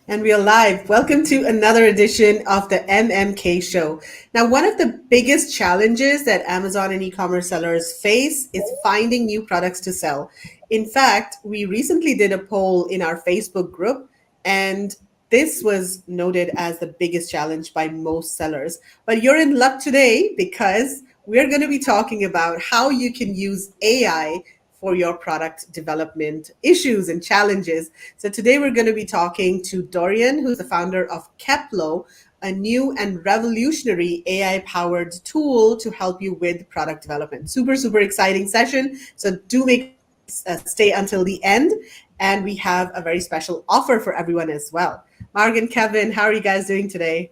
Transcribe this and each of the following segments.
And we are live. Welcome to another edition of the MMK Show. Now, one of the biggest challenges that Amazon and e-commerce sellers face is finding new products to sell. In fact, we recently did a poll in our Facebook group, and this was noted as the biggest challenge by most sellers. But you're in luck today because we're going to be talking about how you can use AI for your product development issues and challenges. So today we're going to be talking to Dorian, who's the founder of Keplo, a new and revolutionary AI-powered tool to help you with product development. Super, super exciting session. So do make stay until the end. And we have a very special offer for everyone as well. Marg and Kevin, how are you guys doing today?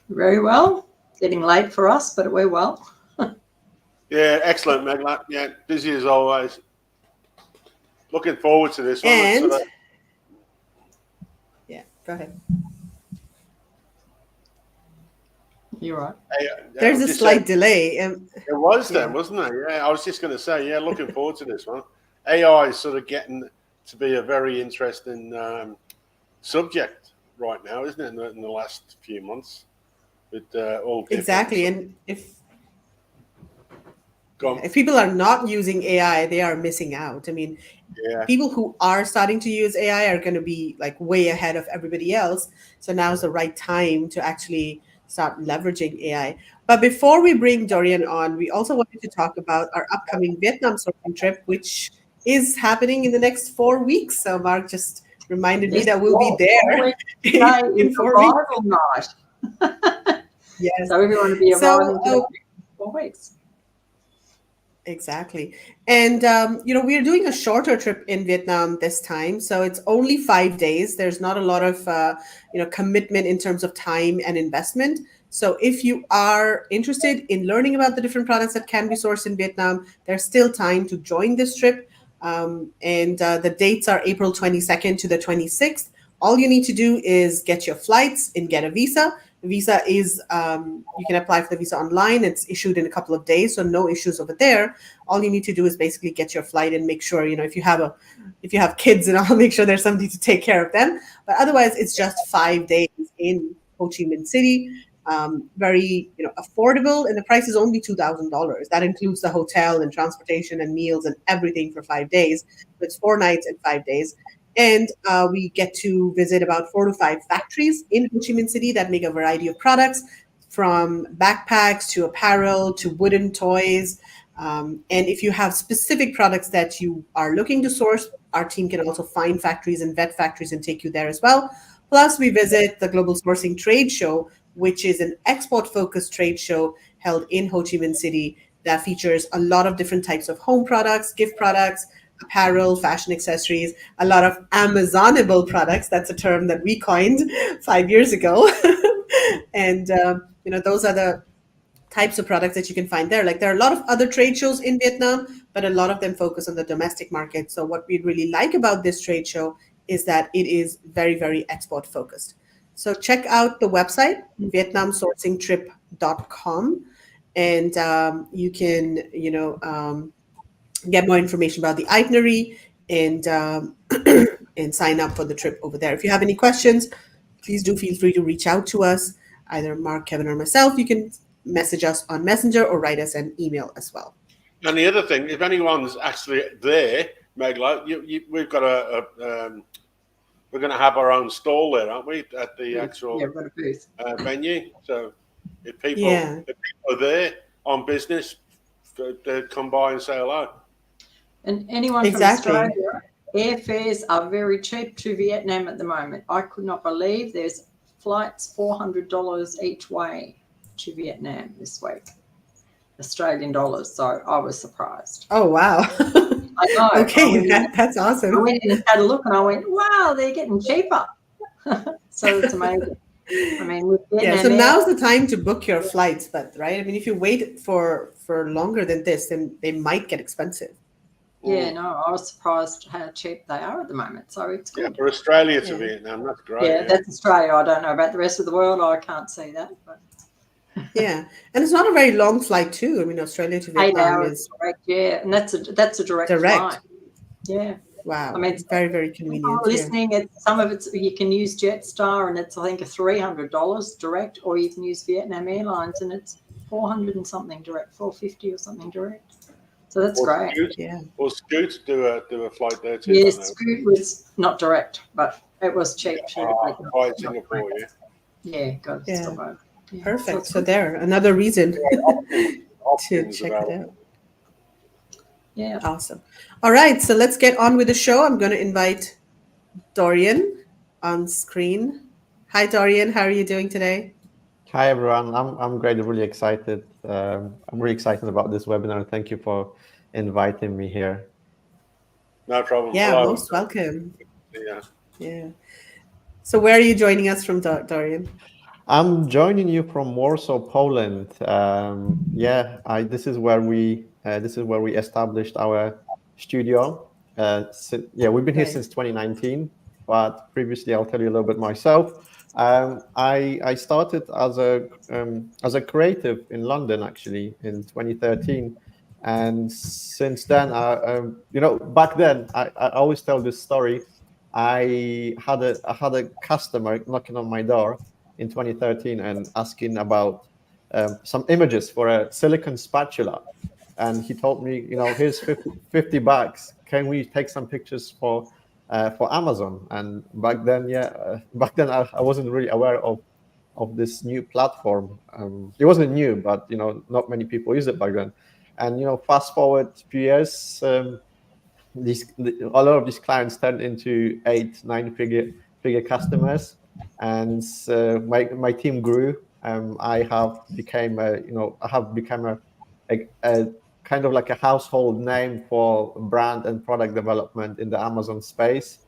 Very well. Getting late for us, but we're well. Yeah, excellent, Meg. Yeah, busy as always. Looking forward to this one. And yeah, go ahead. You're right. There's a slight delay. It was then, wasn't it? Yeah, I was just going to say, yeah, looking forward to this one. AI is sort of getting to be a very interesting subject right now, isn't it? In the last few months, with all exactly, and if people are not using AI, they are missing out. I mean, people who are starting to use AI are going to be like way ahead of everybody else. So now is the right time to actually start leveraging AI. But before we bring Dorian on, we also wanted to talk about our upcoming Vietnam sourcing trip, which is happening in the next 4 weeks. So Mark just reminded me that we'll be there in 4 weeks. Yes. So everyone will be arriving in 4 weeks. Exactly. And, we are doing a shorter trip in Vietnam this time. So it's only 5 days. There's not a lot of, commitment in terms of time and investment. So if you are interested in learning about the different products that can be sourced in Vietnam, there's still time to join this trip. The dates are April 22nd to the 26th. All you need to do is get your flights and get a visa. The visa is, you can apply for the visa online. It's issued in a couple of days, so no issues over there. All you need to do is basically get your flight and make sure, if you have kids and all, make sure there's somebody to take care of them. But otherwise, it's just 5 days in Ho Chi Minh City. Very, affordable, and the price is only $2,000. That includes the hotel and transportation and meals and everything for 5 days. So it's 4 nights and 5 days. And we get to visit about 4 to 5 factories in Ho Chi Minh City that make a variety of products, from backpacks to apparel to wooden toys. And if you have specific products that you are looking to source, our team can also find factories and vet factories and take you there as well. Plus, we visit the Global Sourcing Trade Show, which is an export-focused trade show held in Ho Chi Minh City that features a lot of different types of home products, gift products, apparel, fashion accessories, a lot of Amazonable products. That's a term that we coined 5 years ago. And, those are the types of products that you can find there. Like, there are a lot of other trade shows in Vietnam, but a lot of them focus on the domestic market. So what we really like about this trade show is that it is very, very export focused. So check out the website, vietnamsourcingtrip.com, and you can, get more information about the itinerary and and sign up for the trip over there. If you have any questions, please do feel free to reach out to us, either Mark, Kevin, or myself. You can message us on Messenger or write us an email as well. And the other thing, if anyone's actually there, Meg, we've got we're going to have our own stall there, aren't we, at the actual venue? So if people are there on business, they come by and say hello. And anyone from Australia, airfares are very cheap to Vietnam at the moment. I could not believe there's flights $400 each way to Vietnam this week, Australian dollars. So I was surprised. Oh, wow. I know. Okay, that's awesome. I went in and had a look and I went, wow, they're getting cheaper. So it's amazing. I mean, so now's the time to book your flights, but right? I mean, if you wait for longer than this, then they might get expensive. Yeah, no, I was surprised how cheap they are at the moment. So it's good. Yeah, for Australia to Vietnam, that's great. Yeah, that's Australia. I don't know about the rest of the world. I can't see that. But. Yeah, and it's not a very long flight too. I mean, Australia to Vietnam 8 hours is direct. Yeah, and that's a direct flight. Yeah. Wow. I mean, very, very convenient. Listening, some of it's, you can use Jetstar and it's, I think, $300 direct, or you can use Vietnam Airlines and it's 400 and something direct, 450 or something direct. So that's great. Or Scoot do a flight there too. Yeah, Scoot was not direct, but it was cheap too. By Singapore, yeah, got it. Yeah. Perfect. So there, another reason to check it out. Yeah. Awesome. All right, so let's get on with the show. I'm going to invite Dorian on screen. Hi, Dorian. How are you doing today? Hi, everyone. I'm great. Really excited. I'm really excited about this webinar. Thank you for inviting me here. No problem. Yeah, hello. Most welcome. Yeah. So where are you joining us from, Dorian? I'm joining you from Warsaw, Poland. This is where we established our studio. We've been here since 2019, but previously I'll tell you a little bit myself. I started as a creative in London, actually, in 2013, and since then, back then I always tell this story. I had a customer knocking on my door in 2013 and asking about some images for a silicon spatula, and he told me, here's $50. Can we take some pictures for Amazon? And back then I wasn't really aware of this new platform. It wasn't new, but not many people use it back then. And fast forward a few years, a lot of these clients turned into 8-9 figure customers, and my team grew. I have become a kind of like a household name for brand and product development in the Amazon space.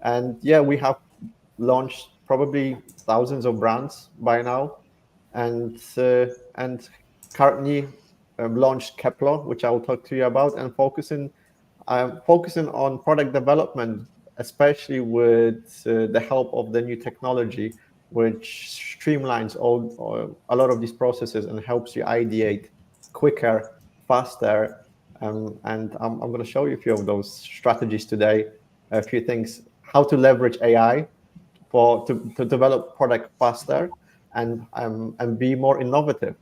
And we have launched probably thousands of brands by now, and currently launched Keplo, which I will talk to you about, and focusing on product development, especially with the help of the new technology, which streamlines a lot of these processes and helps you ideate quicker, faster. And I'm going to show you a few of those strategies today, a few things, how to leverage AI to develop product faster and be more innovative.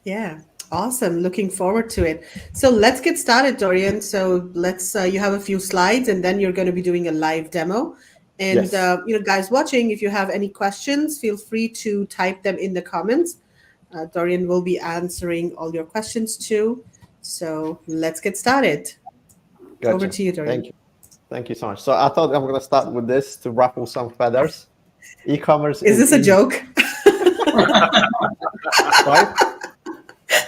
Yeah, awesome. Looking forward to it. So let's get started, Dorian. So you have a few slides and then you're going to be doing a live demo. And, yes. Guys watching, if you have any questions, feel free to type them in the comments. Dorian will be answering all your questions too. So let's get started. Gotcha. Over to you, Dorian. Thank you so much. So I thought I'm going to start with this to ruffle some feathers. E-commerce is this a joke? Right?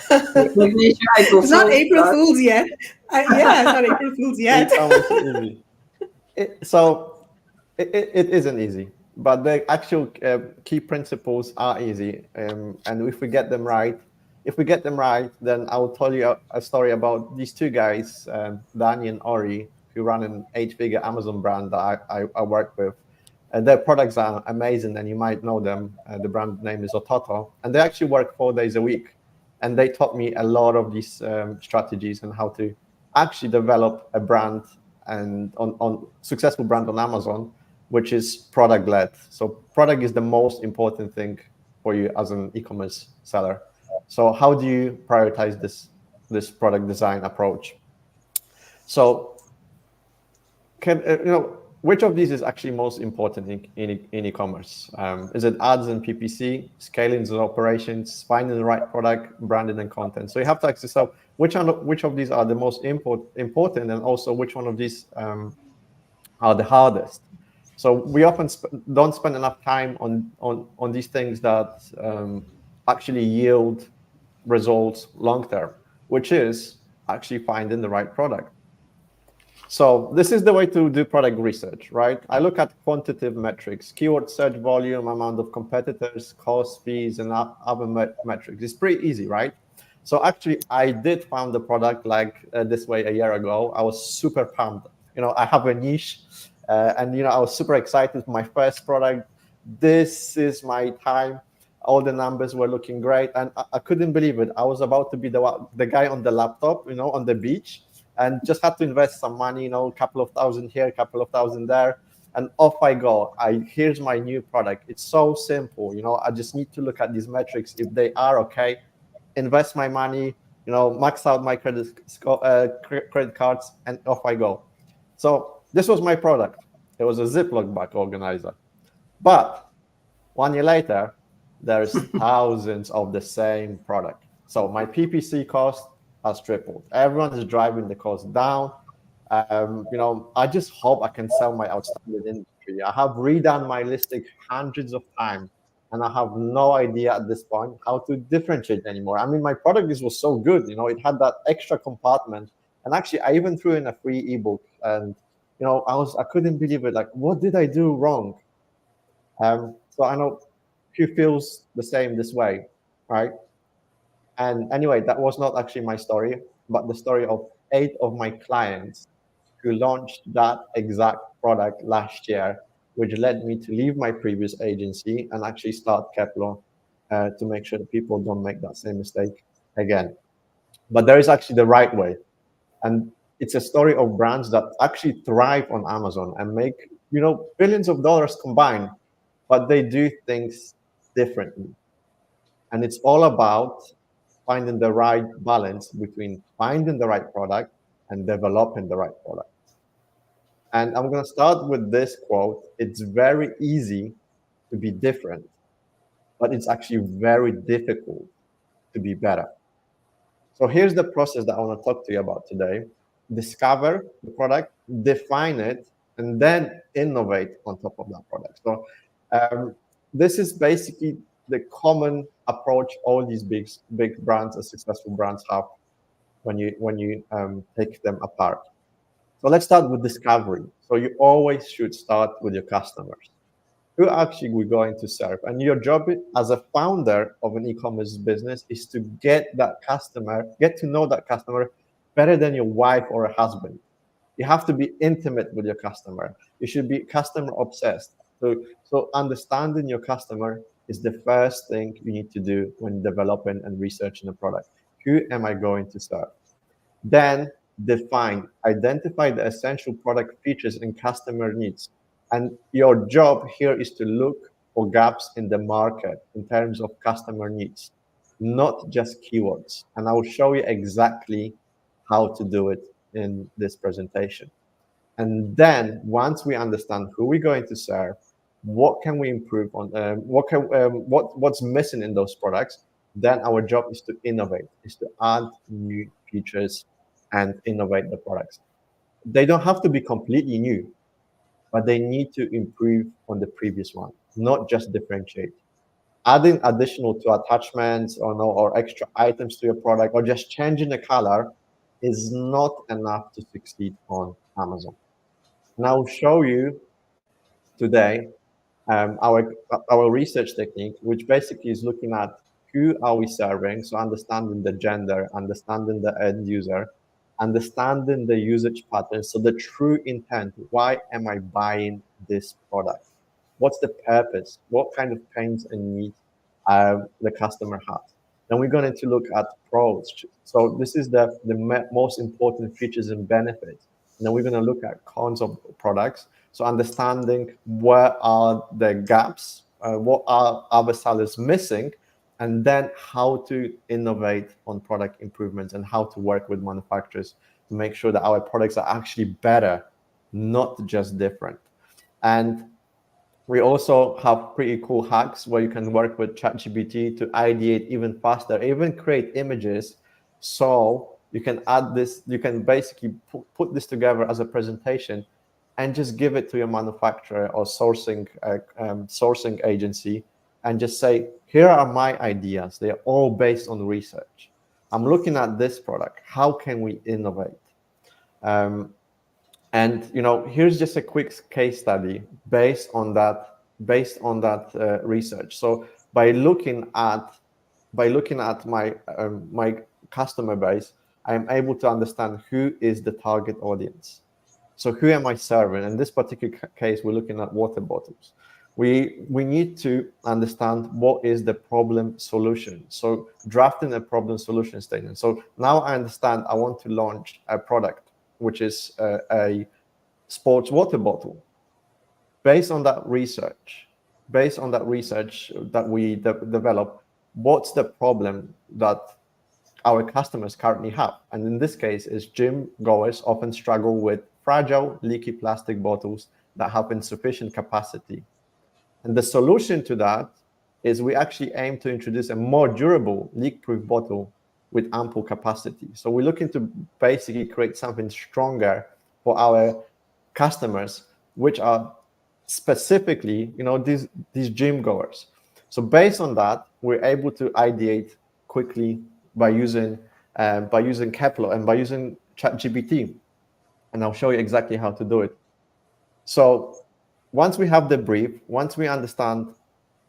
It's not April Fool's yet. It's not April Fool's yet. It isn't easy, but the actual key principles are easy. And if we get them right, then I will tell you a story about these two guys, Danny and Ori, who run an 8-figure Amazon brand that I work with. And their products are amazing, and you might know them. The brand name is Ototo, and they actually work 4 days a week. And they taught me a lot of these strategies and how to actually develop a brand and on successful brand on Amazon, which is product led. So product is the most important thing for you as an e-commerce seller. So how do you prioritize this product design approach? So which of these is actually most important in e-commerce? Is it ads and PPC, scaling the operations, finding the right product, branding and content? So you have to ask yourself which of these are the most important, and also which one of these are the hardest. So we often don't spend enough time on these things that actually yield results long term, which is actually finding the right product. So this is the way to do product research, right? I look at quantitative metrics, keyword search volume, amount of competitors, cost, fees, and other metrics. It's pretty easy, right? So actually, I did found the product like this way a year ago. I was super pumped. I have a niche, and I was super excited for my first product. This is my time. All the numbers were looking great, and I couldn't believe it. I was about to be the guy on the laptop, on the beach. and just had to invest some money, you know, a couple of thousand here, a couple of thousand there, and off I go. Here's my new product. It's so simple, you know. I just need to look at these metrics. If they are okay, invest my money, you know, max out my credit cards, and off I go. So this was my product. It was a Ziploc bag organizer. But 1 year later, there's thousands of the same product. So my PPC cost has tripled. Everyone is driving the cost down. You know, I just hope I can sell my outstanding inventory. I have redone my listing hundreds of times, and I have no idea at this point how to differentiate anymore. I mean, my product was so good, you know, it had that extra compartment. And actually, I even threw in a free ebook, and you know, I couldn't believe it. Like, what did I do wrong? So I know who feels the same this way, right? And anyway, that was not actually my story, but the story of 8 of my clients who launched that exact product last year, which led me to leave my previous agency and actually start Keplo to make sure that people don't make that same mistake again. But there is actually the right way. And it's a story of brands that actually thrive on Amazon and make, you know, billions of dollars combined, but they do things differently. And it's all about finding the right balance between finding the right product and developing the right product. And I'm going to start with this quote. It's very easy to be different, but it's actually very difficult to be better. So here's the process that I want to talk to you about today. Discover the product, define it, and then innovate on top of that product. So this is basically the common approach all these big brands and successful brands have when you take them apart. So let's start with discovery. So you always should start with your customers. Who actually we're going to serve? And your job as a founder of an e-commerce business is to get to know that customer better than your wife or a husband. You have to be intimate with your customer. You should be customer obsessed. So understanding your customer is the first thing you need to do when developing and researching a product. Who am I going to serve? Then identify the essential product features and customer needs. And your job here is to look for gaps in the market in terms of customer needs, not just keywords. And I will show you exactly how to do it in this presentation. And then once we understand who we're going to serve, what can we improve on, what's missing in those products, then our job is to innovate, is to add new features and innovate the products. They don't have to be completely new, but they need to improve on the previous one, not just differentiate. Adding additional to attachments or extra items to your product or just changing the color is not enough to succeed on Amazon. And I'll show you today our research technique, which basically is looking at who are we serving, so understanding the gender, understanding the end user, understanding the usage patterns, so the true intent. Why am I buying this product? What's the purpose? What kind of pains and needs the customer has? Then we're going to look at pros. So this is the most important features and benefits. And then we're going to look at cons of products. So understanding where are the gaps, what are other sellers missing, and then how to innovate on product improvements and how to work with manufacturers to make sure that our products are actually better, not just different. And we also have pretty cool hacks where you can work with ChatGPT to ideate even faster, even create images. So you can add this, you can basically put this together as a presentation and just give it to your manufacturer or sourcing agency and just say, here are my ideas. They are all based on research. I'm looking at this product. How can we innovate? And here's just a quick case study based on that research. So by looking at my customer base, I am able to understand who is the target audience. So who am I serving? In this particular case, we're looking at water bottles. We need to understand what is the problem solution. So drafting a problem solution statement. So now I understand I want to launch a product. which is a sports water bottle. Based on that research that we develop, what's the problem that our customers currently have? And in this case, is gym goers often struggle with fragile, leaky plastic bottles that have insufficient capacity. And the solution to that is we actually aim to introduce a more durable, leak-proof bottle with ample capacity. So we're looking to basically create something stronger for our customers, which are specifically, these gym goers. So based on that, we're able to ideate quickly by using Keplo and by using ChatGPT. And I'll show you exactly how to do it. So once we have the brief, once we understand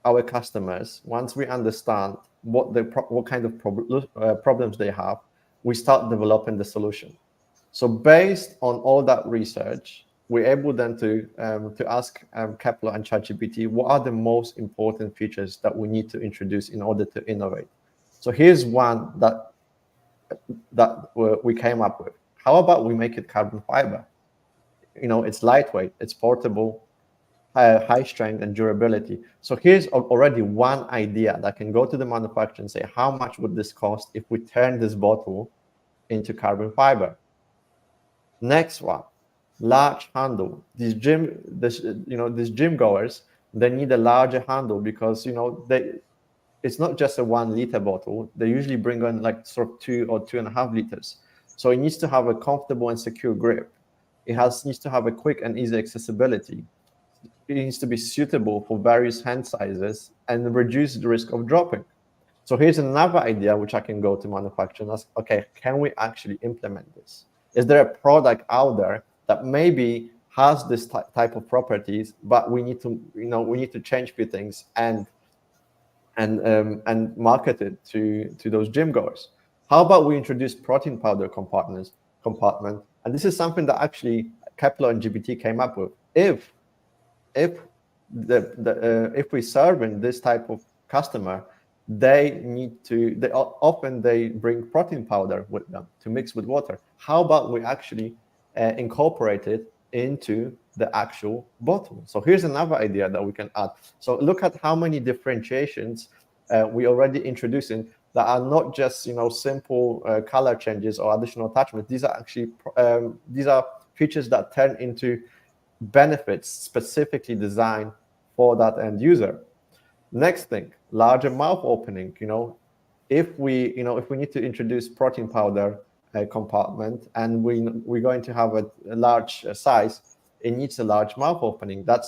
our customers, once we understand what kind of problems they have, we start developing the solution. So based on all that research, we're able then to ask Keplo and ChatGPT, what are the most important features that we need to introduce in order to innovate? So here's one that we came up with. How about we make it carbon fiber? It's lightweight, it's portable, high strength and durability. So here's already one idea that can go to the manufacturer and say, how much would this cost if we turn this bottle into carbon fiber? Next one, large handle. These gym goers, they need a larger handle because it's not just a 1 liter bottle. They usually bring on like sort of 2 or 2.5 liters. So it needs to have a comfortable and secure grip. It needs to have a quick and easy accessibility. It needs to be suitable for various hand sizes and reduce the risk of dropping. So here's another idea which I can go to manufacturer and ask, okay, can we actually implement this? Is there a product out there that maybe has this type of properties, but we need to change a few things and market it to those gym goers? How about we introduce protein powder compartment? And this is something that actually Keplo and GPT came up with. If we serve in this type of customer, they often bring protein powder with them to mix with water. How about we actually incorporate it into the actual bottle? So here's another idea that we can add. So look at how many differentiations we already introducing that are not just simple color changes or additional attachments. These are actually features that turn into benefits specifically designed for that end user. Next thing, larger mouth opening. If we need to introduce protein powder compartment and we're going to have a large size, it needs a large mouth opening. That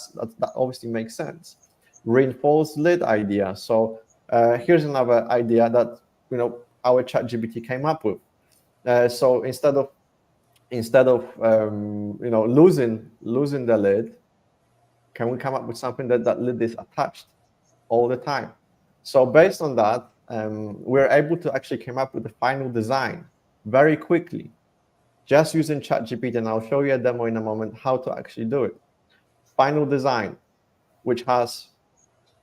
obviously makes sense. Reinforced lid idea. So here's another idea that our ChatGPT came up with. So instead of losing the lid, can we come up with something that lid is attached all the time? So based on that, we're able to actually come up with the final design very quickly, just using ChatGPT, and I'll show you a demo in a moment how to actually do it. Final design, which has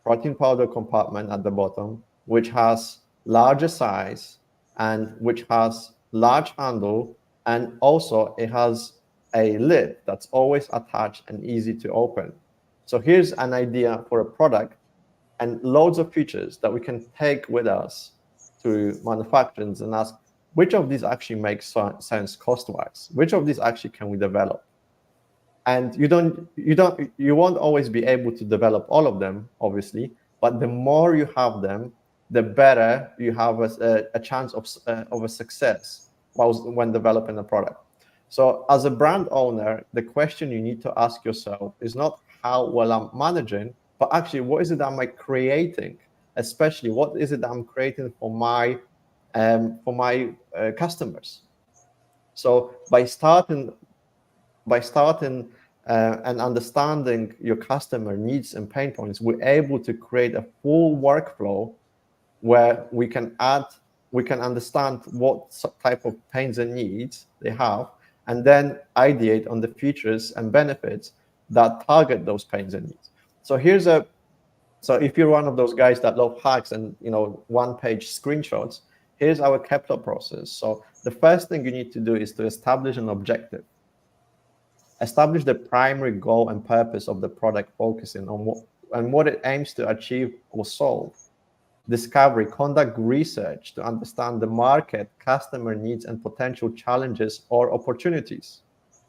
protein powder compartment at the bottom, which has larger size and which has large handle, and also it has a lid that's always attached and easy to open. So here's an idea for a product and loads of features that we can take with us to manufacturers and ask, which of these actually makes sense cost-wise? Which of these actually can we develop? And you won't always be able to develop all of them, obviously, but the more you have them, the better you have a chance of a success when developing a product. So as a brand owner, the question you need to ask yourself is not how well I'm managing, but actually what is it that I'm creating? Especially what is it that I'm creating for my customers? So by starting and understanding your customer needs and pain points, we're able to create a full workflow where we can understand what type of pains and needs they have, and then ideate on the features and benefits that target those pains and needs. So if you're one of those guys that love hacks and one-page screenshots, here's our Keplo process. So the first thing you need to do is to establish an objective. Establish the primary goal and purpose of the product, focusing on what it aims to achieve or solve. Discovery, conduct research to understand the market, customer needs, and potential challenges or opportunities.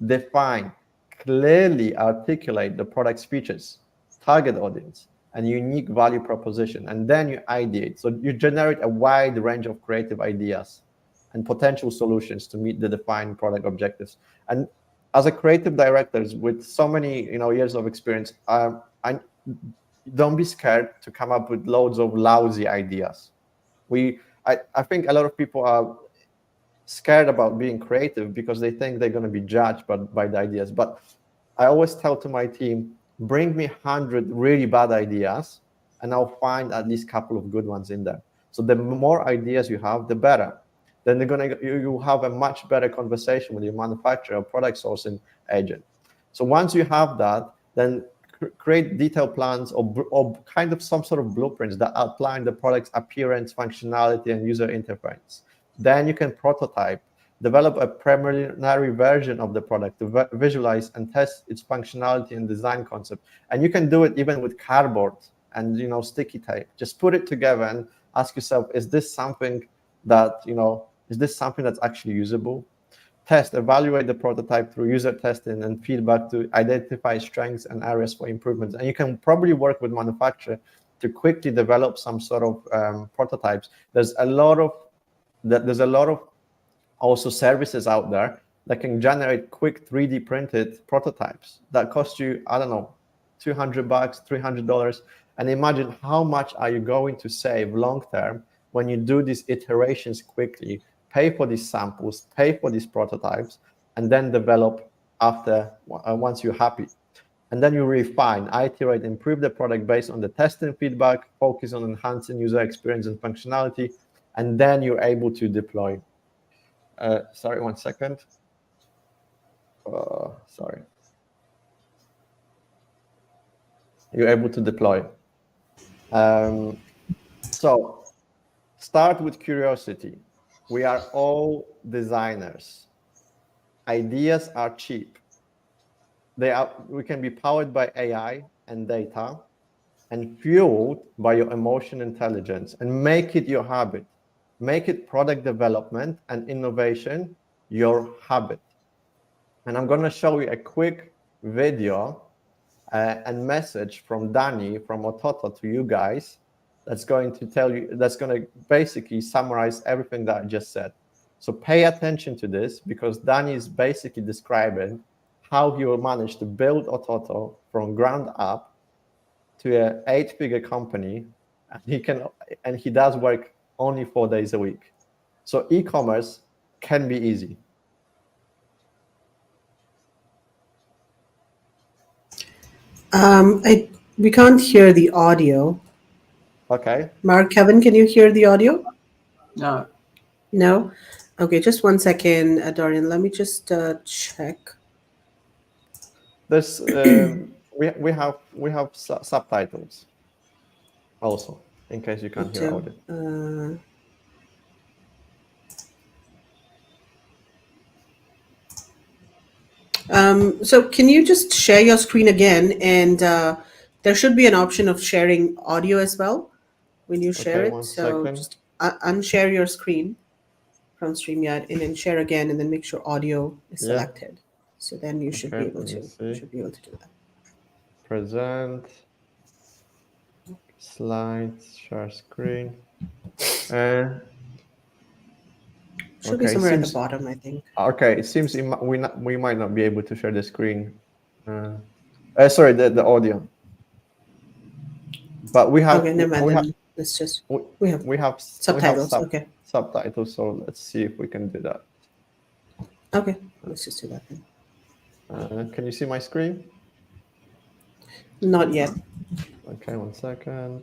Define, clearly articulate the product's features, target audience, and unique value proposition. And then you ideate. So you generate a wide range of creative ideas and potential solutions to meet the defined product objectives. And as a creative director with so many years of experience, don't be scared to come up with loads of lousy ideas. I think a lot of people are scared about being creative because they think they're going to be judged by the ideas. But I always tell to my team, bring me 100 really bad ideas, and I'll find at least a couple of good ones in there. So the more ideas you have, the better. Then you have a much better conversation with your manufacturer or product sourcing agent. So once you have that, then create detailed plans or kind of some sort of blueprints that outline the product's appearance, functionality, and user interface. Then you can prototype, develop a preliminary version of the product to visualize and test its functionality and design concept. And you can do it even with cardboard and sticky tape. Just put it together and ask yourself, is this something that's actually usable? Test, evaluate the prototype through user testing and feedback to identify strengths and areas for improvements. And you can probably work with manufacturer to quickly develop some sort of prototypes. There's a lot of also services out there that can generate quick 3D printed prototypes that cost you, I don't know, $200, $300. And imagine how much are you going to save long term when you do these iterations quickly, pay for these samples, pay for these prototypes, and then develop after once you're happy. And then you refine, iterate, improve the product based on the testing feedback, focus on enhancing user experience and functionality, and then you're able to deploy. Sorry, 1 second. Sorry. You're able to deploy. So start with curiosity. We are all designers. Ideas are cheap. We can be powered by AI and data and fueled by your emotion intelligence, and make it your habit. Make it product development and innovation your habit. And I'm going to show you a quick video and message from Danny from Ototo to you guys that's going to basically summarize everything that I just said. So pay attention to this, because Danny is basically describing how he will manage to build Ototo from ground up to an 8-figure company, and he does work only 4 days a week. So e-commerce can be easy. We can't hear the audio. Okay. Mark, Kevin, can you hear the audio? No. No? Okay, just 1 second, Dorian. Let me just check. This we have subtitles also, in case you can't hear audio. So can you just share your screen again? And there should be an option of sharing audio as well when you share it. So just unshare your screen from StreamYard and then share again, and then make sure audio is selected. So then you should be able to do that. Present, slides, share screen. Should be somewhere at the bottom, I think. Okay, it seems we might not be able to share the screen. Sorry, the audio. But we have. Okay, never mind. Let's just. We have subtitles. Okay. Subtitles. So let's see if we can do that. Okay, let's just do that then. Can you see my screen? Not yet. Okay, 1 second.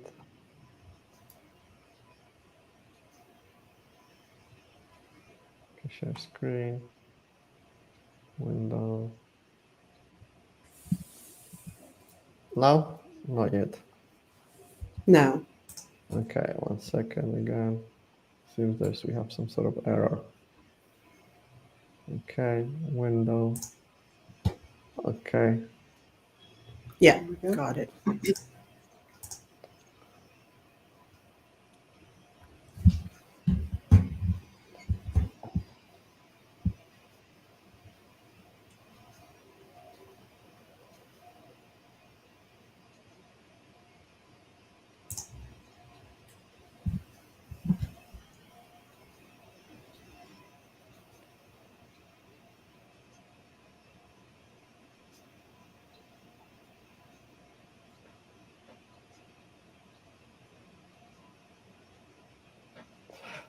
Okay, share screen. Window. Now? Not yet. No. Okay, 1 second again. Seems we have some sort of error. Okay, window. Okay. Yeah, got it.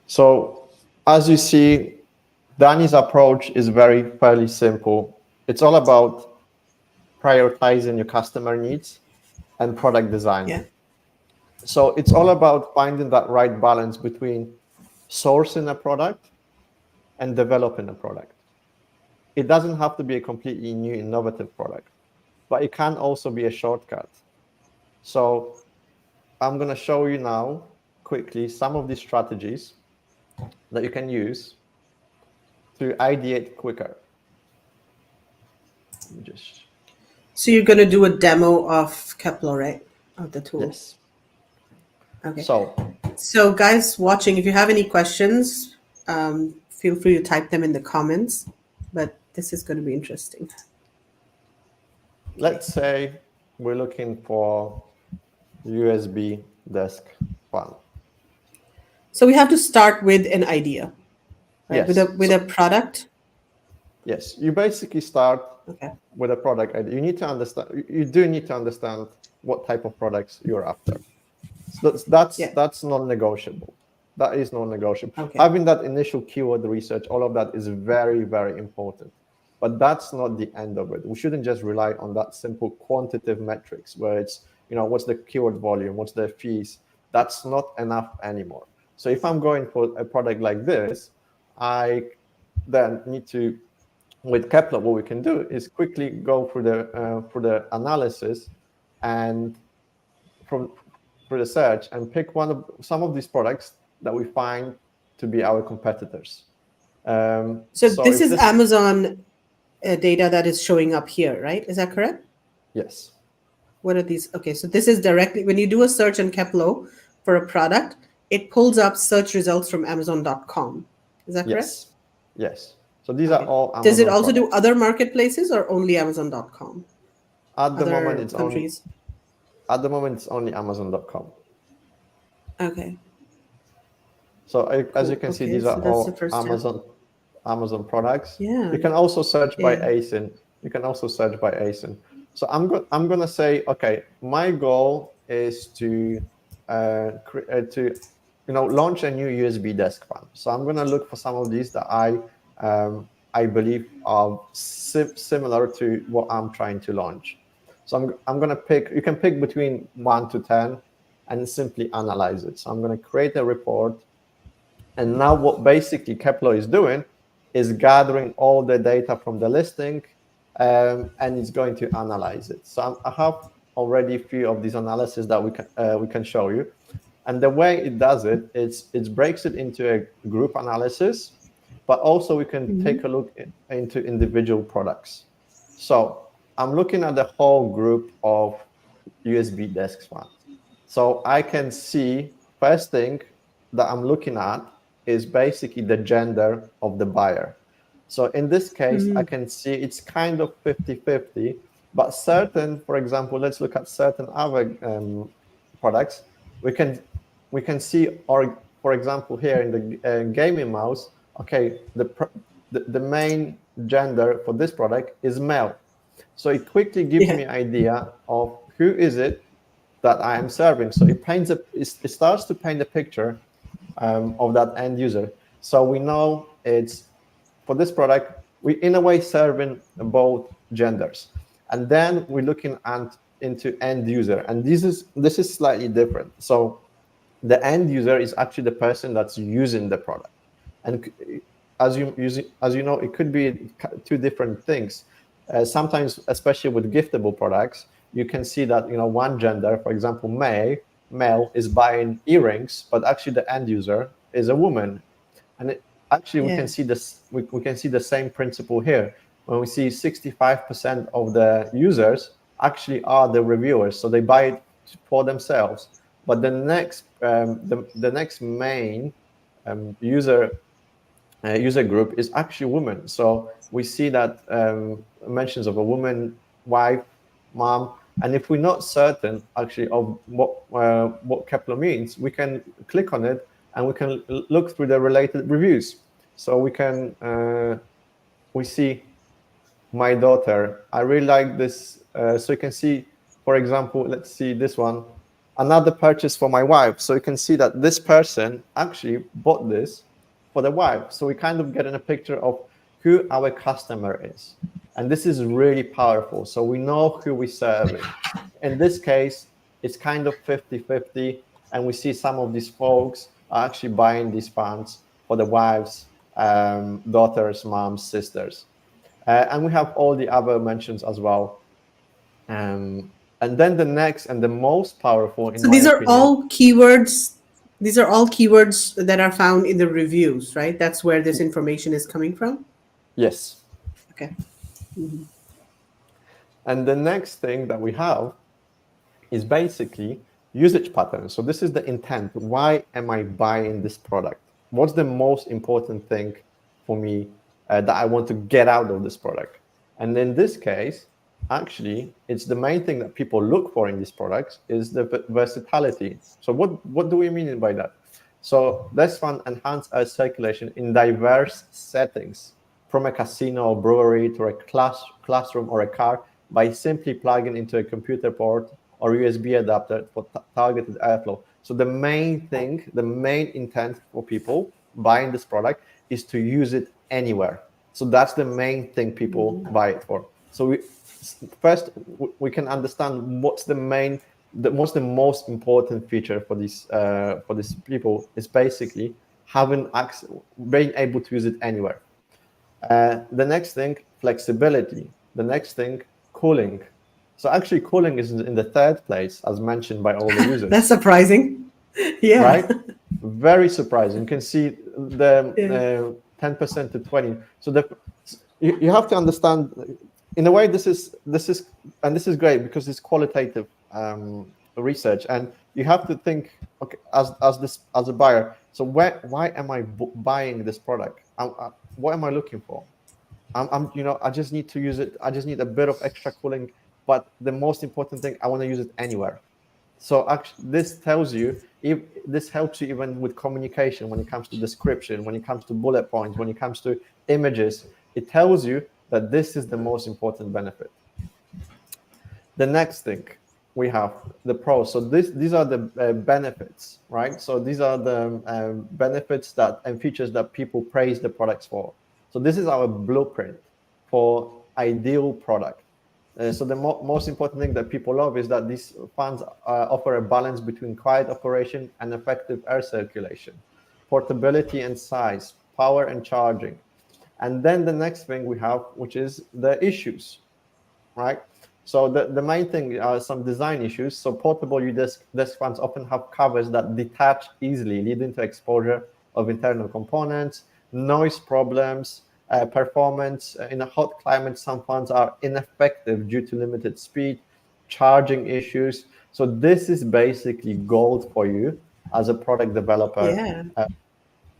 So as you see, Danny's approach is fairly simple. It's all about prioritizing your customer needs and product design. Yeah. So it's all about finding that right balance between sourcing a product and developing a product. It doesn't have to be a completely new, innovative product, but it can also be a shortcut. So I'm going to show you now quickly some of these strategies that you can use to ideate quicker. So you're going to do a demo of Keplo, right? Of the tool. Yes. Okay. So guys watching, if you have any questions, feel free to type them in the comments. But this is going to be interesting. Let's say we're looking for USB desk fan. So we have to start with an idea, right? Yes. With a product. Yes, you basically start with a product idea. You need to understand. You do need to understand what type of products you're after. So that's non-negotiable. That is non-negotiable. Okay. Having that initial keyword research, all of that is very, very important. But that's not the end of it. We shouldn't just rely on that simple quantitative metrics where it's, what's the keyword volume, what's the fees. That's not enough anymore. So if I'm going for a product like this, I then need to, with Keplo, what we can do is quickly go through the analysis and through the search and pick some of these products that we find to be our competitors. So this is Amazon data that is showing up here, right? Is that correct? Yes. What are these? Okay, so this is directly, when you do a search on Keplo for a product, it pulls up search results from Amazon.com. Is that correct? Yes. So these are all Amazon Does it also products. do other marketplaces or only Amazon.com? At the moment, it's only Amazon.com. Okay. So as you can see, these are all Amazon products. Yeah. You can also search by ASIN. So I'm going to say, okay, my goal is to launch a new USB desk fan. So I'm going to look for some of these that I believe are similar to what I'm trying to launch. So I'm going to pick. You can pick between 1 to 10 and simply analyze it. So I'm going to create a report. And now what basically Keplo is doing is gathering all the data from the listing, and it's going to analyze it. So I have already a few of these analyses that we can show you. And the way it does it is it breaks it into a group analysis, but also we can take a look into individual products. So I'm looking at the whole group of USB desk fans. So I can see, first thing that I'm looking at is basically the gender of the buyer. So in this case, I can see it's kind of 50-50, but for example, let's look at certain other products. We can see, or for example, here in the gaming mouse, okay, the main gender for this product is male. So it quickly gives me an idea of who is it that I am serving. So it starts to paint a picture of that end user. So we know it's, for this product, we in a way serving both genders. And then we're looking into end user. And this is slightly different. So the end user is actually the person that's using the product. And as you know, it could be two different things. Sometimes, especially with giftable products, you can see that one gender, for example, male is buying earrings, but actually the end user is a woman. And actually we can see this. We can see the same principle here when we see 65% of the users actually are the reviewers, so they buy it for themselves. But the next the next main user group is actually women. So we see that mentions of a woman, wife, mom, and if we're not certain actually of what Keplo means, we can click on it and we can look through the related reviews. So we can we see my daughter. I really like this. So you can see, for example, let's see this one, another purchase for my wife. So you can see that this person actually bought this for the wife. So we kind of get in a picture of who our customer is. And this is really powerful. So we know who we're serving. In this case, it's kind of 50-50. And we see some of these folks are actually buying these fans for the wives, daughters, moms, sisters. And we have all the other mentions as well. And then the next and the most powerful, in so my these are opinion, all keywords. These are all keywords that are found in the reviews, right? That's where this information is coming from? Yes. Okay. Mm-hmm. And the next thing that we have is basically usage patterns. So this is the intent. Why am I buying this product? What's the most important thing for me that I want to get out of this product? And in this case, actually, it's the main thing that people look for in these products is the versatility. So what do we mean by that? So this one enhances our circulation in diverse settings, from a casino or brewery to a classroom or a car, by simply plugging into a computer port or USB adapter for targeted airflow. So the main thing, the main intent for people buying this product is to use it anywhere. So that's the main thing people buy it for. So first we can understand what's the most important feature for these people is basically having access, being able to use it anywhere. The next thing, flexibility. The next thing, cooling. So actually cooling is in the third place, as mentioned by all the users. That's surprising. Yeah. Right? Very surprising. You can see the 10% to 20. So you have to understand, in a way, this is great because it's qualitative research, and you have to think, okay, as a buyer. So why am I buying this product? What am I looking for? I just need to use it. I just need a bit of extra cooling, but the most important thing, I want to use it anywhere. So actually, this tells you, if this helps you even with communication when it comes to description, when it comes to bullet points, when it comes to images, it tells you that this is the most important benefit. The next thing we have, the pros. So these are the benefits, right? So these are the benefits and features that people praise the products for. So this is our blueprint for ideal product. So the most important thing that people love is that these fans offer a balance between quiet operation and effective air circulation, portability and size, power and charging. And then the next thing we have, which is the issues, right? So the main thing are some design issues. So portable desk fans often have covers that detach easily, leading to exposure of internal components, noise problems, performance. In a hot climate, some fans are ineffective due to limited speed, charging issues. So this is basically gold for you as a product developer. Yeah.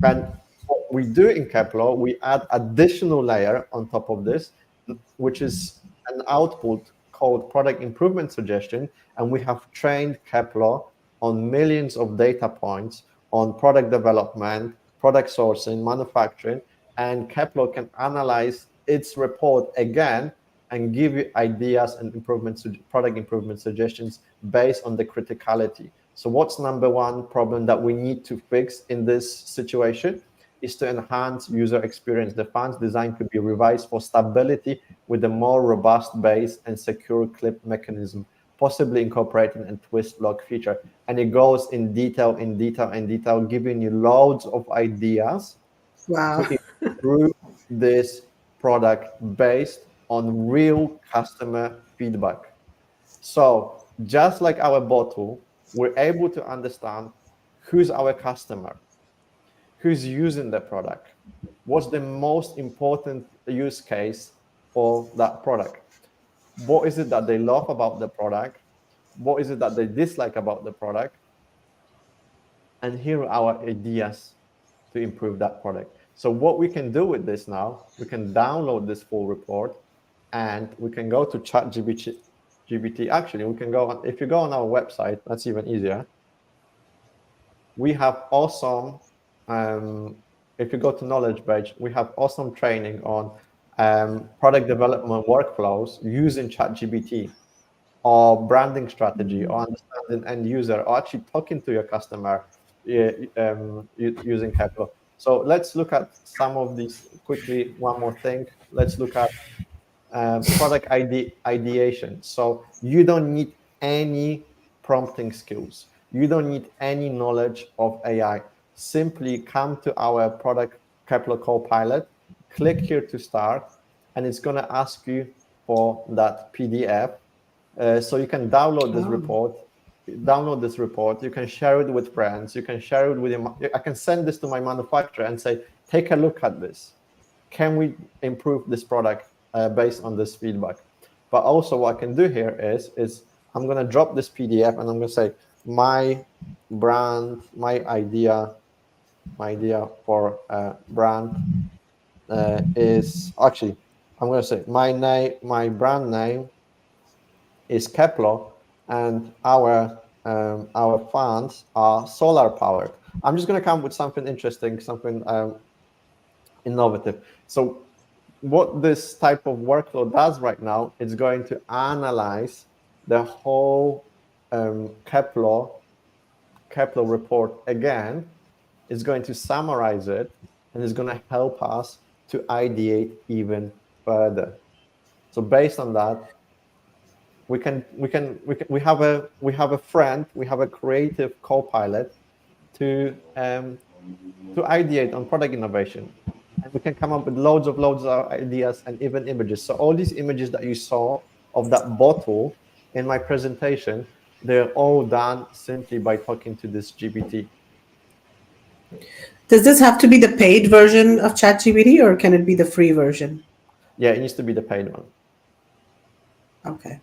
And what we do in Keplo, we add additional layer on top of this, which is an output called product improvement suggestion. And we have trained Keplo on millions of data points on product development, product sourcing, manufacturing, and Keplo can analyze its report again and give you ideas and product improvement suggestions based on the criticality. So what's number one problem that we need to fix in this situation is to enhance user experience. The fans design could be revised for stability with a more robust base and secure clip mechanism, possibly incorporating a twist lock feature. And it goes in detail, giving you loads of ideas to improve this product based on real customer feedback. So just like our bottle, we're able to understand who's our customer. who's using the product, what's the most important use case for that product, what is it that they love about the product, what is it that they dislike about the product, and here are our ideas to improve that product. So what we can do with this now, we can download this full report, and we can go to ChatGPT. Actually, we can go on, if you go on our website, that's even easier. We have awesome, if you go to knowledge page, we have awesome training on product development workflows using ChatGPT, or branding strategy, or understanding end user, or actually talking to your customer using Keplo. So let's look at some of these quickly. One more thing. Let's look at product ideation. So you don't need any prompting skills. You don't need any knowledge of AI. Simply come to our product Keplo Copilot, click here to start, and it's going to ask you for that PDF. So you can download this report. You can share it with friends. You can share it with I can send this to my manufacturer and say, take a look at this. Can we improve this product based on this feedback? But also what I can do here is I'm going to drop this PDF, and I'm going to say my brand, my idea for brand is actually, I'm going to say my brand name is Keplo, and our fans are solar powered. I'm just going to come with something interesting, something innovative. So what this type of workflow does right now, it's going to analyze the whole Keplo report again. It's going to summarize it, and it's going to help us to ideate even further. So based on that, we have a friend, we have a creative co-pilot to ideate on product innovation, and we can come up with loads of ideas and even images. So all these images that you saw of that bottle in my presentation, they're all done simply by talking to this GPT. Does this have to be the paid version of ChatGPT, or can it be the free version? Yeah, it needs to be the paid one. Okay.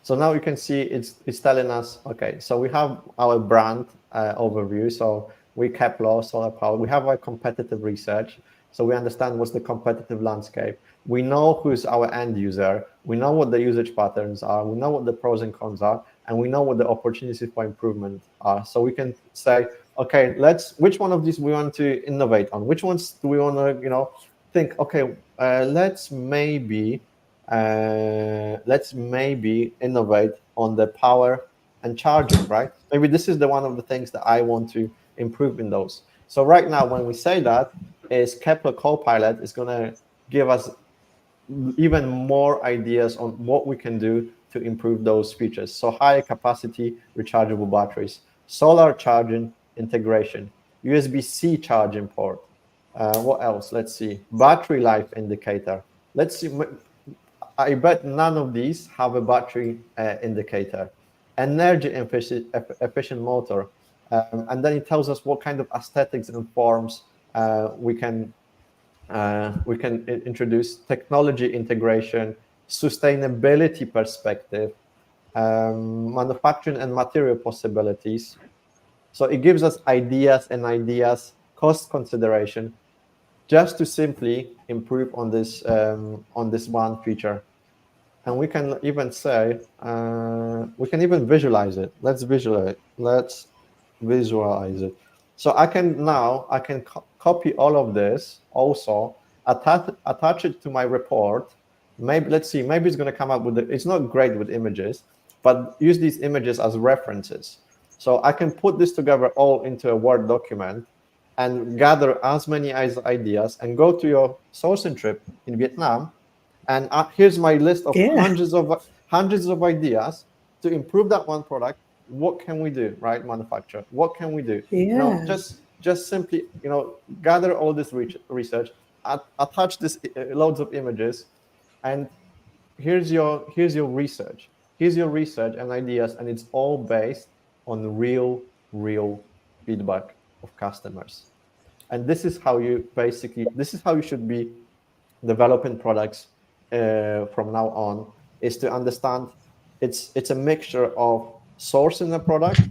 So now you can see it's telling us, okay, so we have our brand overview. So we Keplo, solar power. We have our competitive research. So we understand what's the competitive landscape. We know who's our end user. We know what the usage patterns are. We know what the pros and cons are. And we know what the opportunities for improvement are. So we can say, okay, which one of these we want to innovate on? Which ones do we want to, think, okay, let's maybe innovate on the power and charging, right? Maybe this is one of the things that I want to improve in those. So right now, when we say that, is Keplo Copilot is going to give us even more ideas on what we can do to improve those features. So higher capacity rechargeable batteries, solar charging integration, USB-C charging port. What else? Let's see. Battery life indicator. Let's see. I bet none of these have a battery indicator. Energy efficient motor. And then it tells us what kind of aesthetics and forms we can introduce, technology integration, sustainability perspective, manufacturing and material possibilities. So it gives us ideas, cost consideration, just to simply improve on this one feature. And we can even say, we can even visualize it. Let's visualize it. So I can copy all of this, also attach it to my report. Let's see, maybe it's going to come up with it's not great with images, but use these images as references. So I can put this together all into a Word document and gather as many ideas and go to your sourcing trip in Vietnam. And here's my list of hundreds of ideas to improve that one product. What can we do, right, manufacturer? What can we do? Just simply, gather all this research, attach this loads of images, and here's your research. Here's your research and ideas, and it's all based on real feedback. of customers. And this is how you should be developing products from now on, is to understand it's a mixture of sourcing a product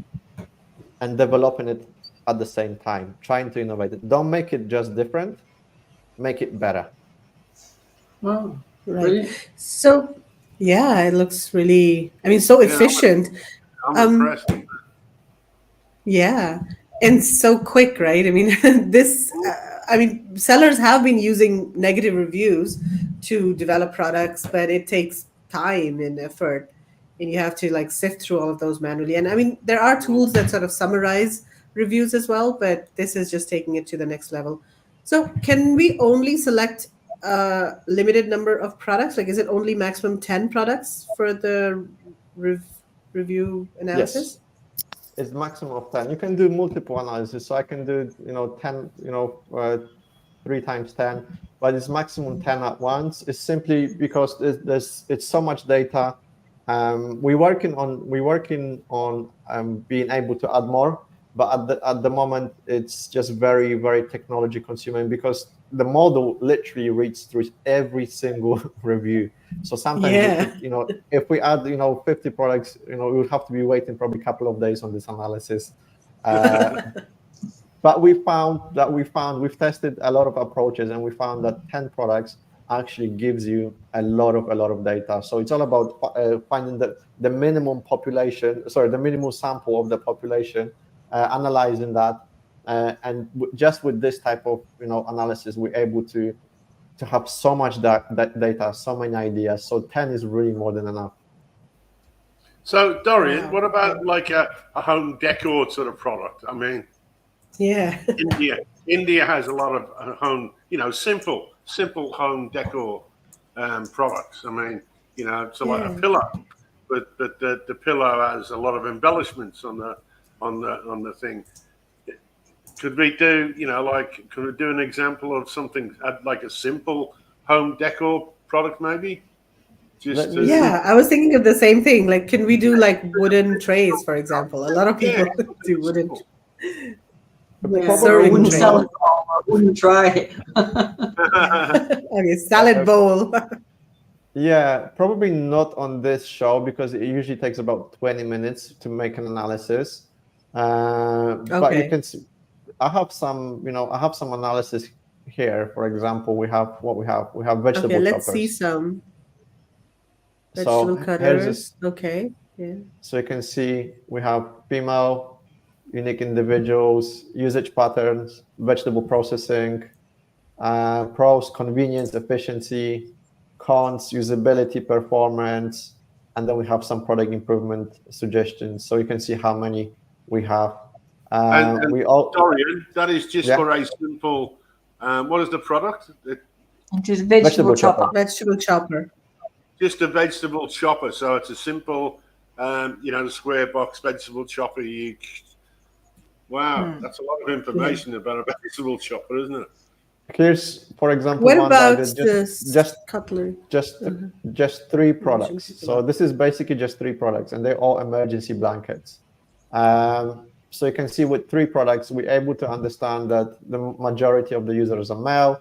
and developing it at the same time, trying to innovate it. Don't make it just different, make it better. Oh, right. Brilliant. So, yeah, it looks really, so efficient. I'm impressed. Yeah, and so quick, right? Sellers have been using negative reviews to develop products, but it takes time and effort, and you have to like sift through all of those manually. And there are tools that sort of summarize reviews as well, but this is just taking it to the next level. So, can we only select a limited number of products? Like, is it only maximum 10 products for the review analysis? Yes. It's maximum of 10. You can do multiple analysis. So I can do, 10, 3 times 10, but it's maximum 10 at once. It's simply because it's so much data. We're working on being able to add more, but at the moment it's just very, very technology consuming, because the model literally reads through every single review. So sometimes, if we add, 50 products, we would have to be waiting probably a couple of days on this analysis. But we've tested a lot of approaches, and we found that 10 products actually gives you a lot of data. So it's all about finding the minimum the minimum sample of the population, analyzing that. And just with this type of analysis, we're able to have so much data, so many ideas. So 10 is really more than enough. So Dorian, what about like a home decor sort of product? Yeah, India has a lot of home, simple home decor products. So like a pillow, but the pillow has a lot of embellishments on the thing. Could we do, could we do an example of something like a simple home decor product, maybe? I was thinking of the same thing. Like, can we do like wooden trays, for example? A lot of people do wooden. I wouldn't sell it. I wouldn't try. Okay, salad bowl. Yeah, probably not on this show, because it usually takes about 20 minutes to make an analysis. But you can see, I have some analysis here. For example, we have vegetable choppers. Okay, let's see some vegetable cutters. Yeah. So you can see we have female, unique individuals, usage patterns, vegetable processing, pros, convenience, efficiency, cons, usability, performance, and then we have some product improvement suggestions. So you can see how many we have. Dorian, that is just for a simple. What is the product? Just vegetable chopper. Vegetable chopper. Just a vegetable chopper. So it's a simple, the square box vegetable chopper. Wow, that's a lot of information about a vegetable chopper, isn't it? Here's, for example, what about just cutlery? Just 3 products. So this is basically just 3 products, and they're all emergency blankets. So you can see with 3 products, we're able to understand that the majority of the users are male.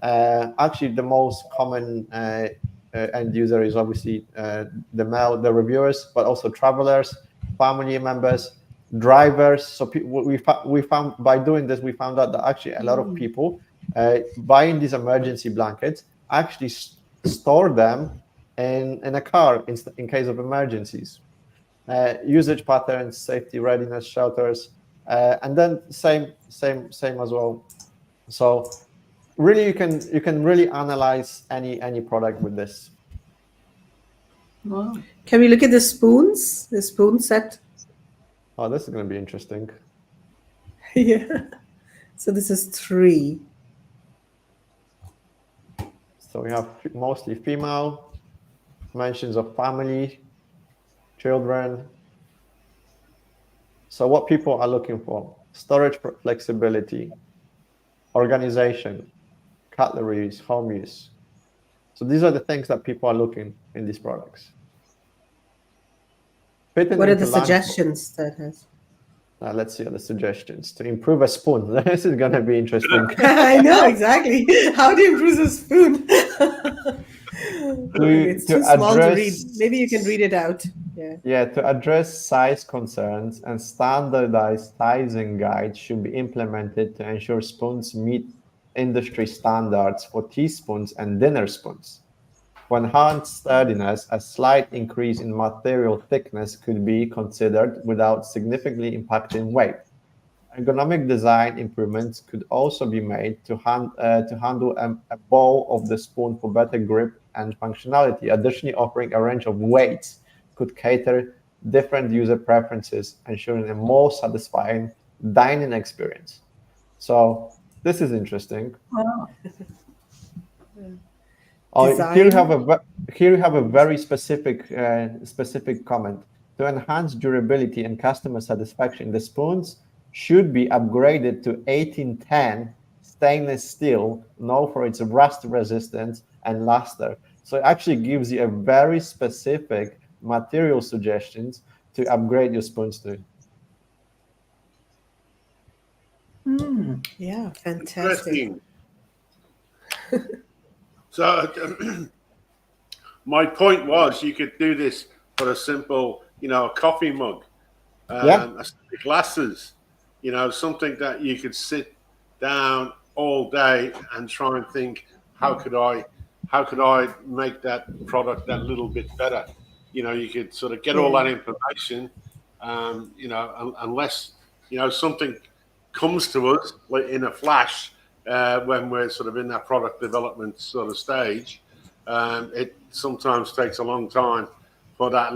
Actually, the most common end user is obviously the reviewers, but also travelers, family members, drivers. So we found by doing this, we found out that actually a lot of people buying these emergency blankets actually store them in a car in case of emergencies. Usage patterns, safety, readiness, shelters, and then same as well. So really, you can really analyze any product with this. Wow. Can we look at the spoons? The spoon set. Oh, this is going to be interesting. Yeah. So this is 3. So we have mostly female, mentions of family, children. So what people are looking for: storage flexibility, organization, cutleries, home use. So these are the things that people are looking in these products. What are the suggestions that has? Let's see other suggestions to improve a spoon. This is gonna be interesting. I know exactly. How do you improve a spoon? It's too small to read. Maybe you can read it out. Yeah, to address size concerns, and standardized sizing guides should be implemented to ensure spoons meet industry standards for teaspoons and dinner spoons. For enhanced sturdiness, a slight increase in material thickness could be considered without significantly impacting weight. Ergonomic design improvements could also be made to handle a bowl of the spoon for better grip and functionality. Additionally, offering a range of weights could cater different user preferences, ensuring a more satisfying dining experience. So this is interesting. Wow. Here you have a very specific comment. To enhance durability and customer satisfaction, the spoons should be upgraded to 1810 stainless steel, known for its rust resistance and luster. So it actually gives you a very specific material suggestions to upgrade your spoons to. Yeah, fantastic. So my point was, you could do this for a simple, a coffee mug, glasses, something that you could sit down all day and try and think, how could I make that product that little bit better? You could sort of get all that information, unless, something comes to us like in a flash, when we're sort of in that product development sort of stage. It sometimes takes a long time for that,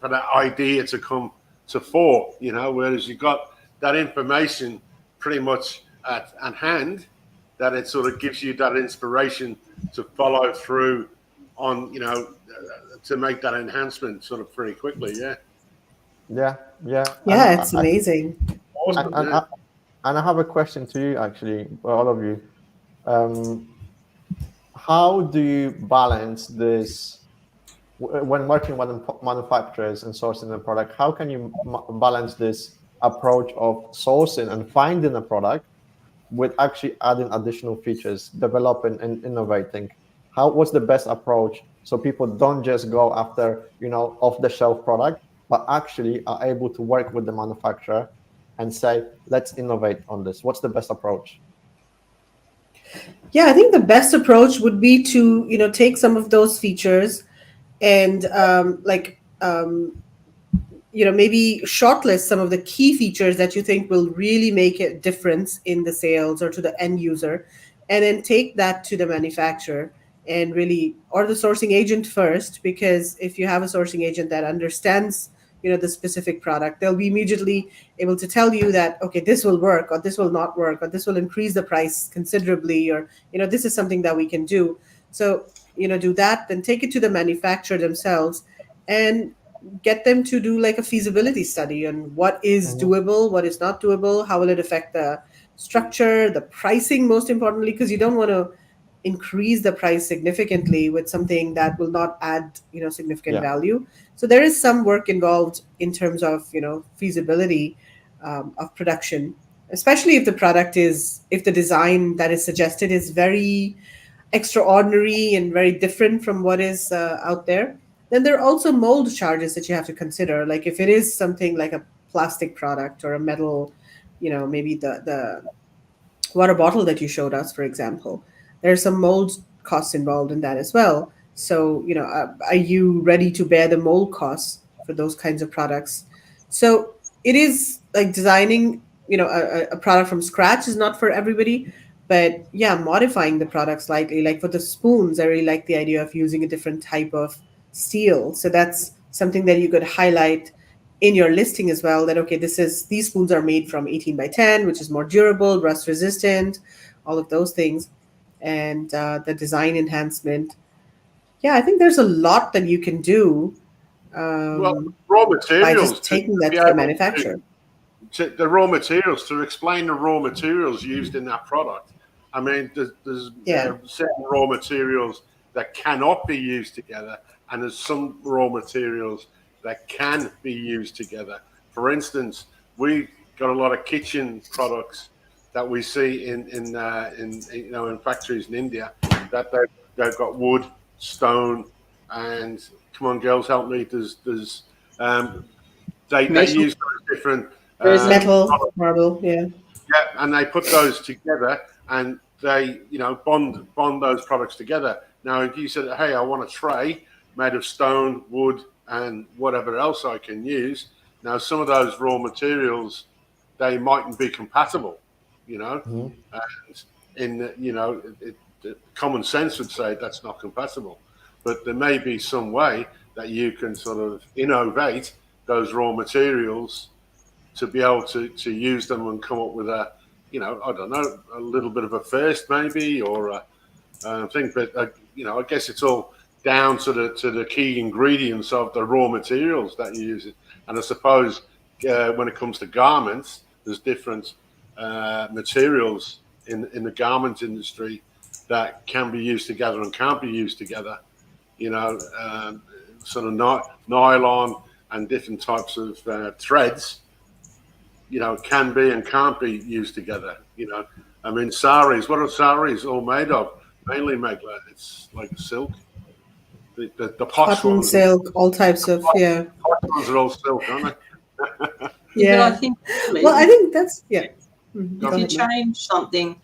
for that idea to come to fore, whereas you've got that information pretty much at hand, that it sort of gives you that inspiration to follow through on, to make that enhancement sort of pretty quickly. Yeah, it's amazing. Awesome, and I have a question to you, actually, for all of you. How do you balance this when working with manufacturers and sourcing the product? How can you balance this approach of sourcing and finding a product with actually adding additional features, developing and innovating? What's the best approach so people don't just go after, off-the-shelf product, but actually are able to work with the manufacturer and say, let's innovate on this? What's the best approach? Yeah, I think the best approach would be to, take some of those features and maybe shortlist some of the key features that you think will really make a difference in the sales or to the end user, and then take that to the manufacturer and really, or the sourcing agent first, because if you have a sourcing agent that understands the specific product, they'll be immediately able to tell you that, okay, this will work, or this will not work, or this will increase the price considerably, or, this is something that we can do. So, do that, then take it to the manufacturer themselves and get them to do like a feasibility study on what is doable, what is not doable, how will it affect the structure, the pricing, most importantly, because you don't want to increase the price significantly with something that will not add significant value. So there is some work involved in terms of feasibility of production, especially if the design that is suggested is very extraordinary and very different from what is out there. Then there are also mold charges that you have to consider, like if it is something like a plastic product or a metal, maybe the water bottle that you showed us, for example. There's some mold costs involved in that as well. So, are you ready to bear the mold costs for those kinds of products? So it is like designing, a product from scratch is not for everybody, but yeah, modifying the product slightly. Like for the spoons, I really like the idea of using a different type of steel. So that's something that you could highlight in your listing as well, that, okay, these spoons are made from 18x10, which is more durable, rust resistant, all of those things. And the design enhancement. Yeah, I think there's a lot that you can do. Well, raw materials. By just taking that to the manufacturer. The raw materials, to explain the raw materials used in that product. I mean, there's certain raw materials that cannot be used together, and there's some raw materials that can be used together. For instance, we got a lot of kitchen products that we see in factories in India that they've got wood, stone, and come on, girls, help me. They use those different metal, marble, yeah, and they put those together and they bond those products together. Now, if you said, hey, I want a tray made of stone, wood, and whatever else I can use. Now, some of those raw materials, they mightn't be compatible, and common sense would say that's not compatible, but there may be some way that you can sort of innovate those raw materials to be able to use them and come up with a little bit of a first maybe, or a thing. But I guess it's all down to the key ingredients of the raw materials that you use. And I suppose when it comes to garments, there's different materials in the garment industry that can be used together and can't be used together. Sort of nylon and different types of threads, can be and can't be used together. I mean, saris. What are saris all made of? Mainly, Megla, it's like silk. The posh cotton, ones, silk, all types of posh ones are all silk, aren't they? Yeah. But I think that's If you change something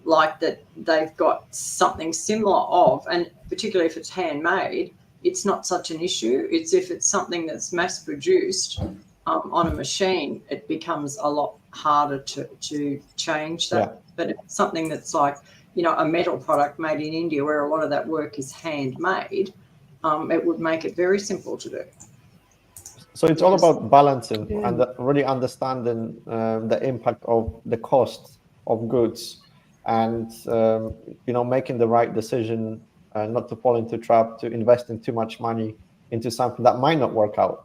like that, they've got something similar of, and particularly if it's handmade, it's not such an issue. It's if it's something that's mass produced on a machine, it becomes a lot harder to change that. Yeah. But if it's something that's like, a metal product made in India where a lot of that work is handmade, it would make it very simple to do. So it's all about balancing and really understanding the impact of the cost of goods, and making the right decision, not to fall into trap to investing too much money into something that might not work out.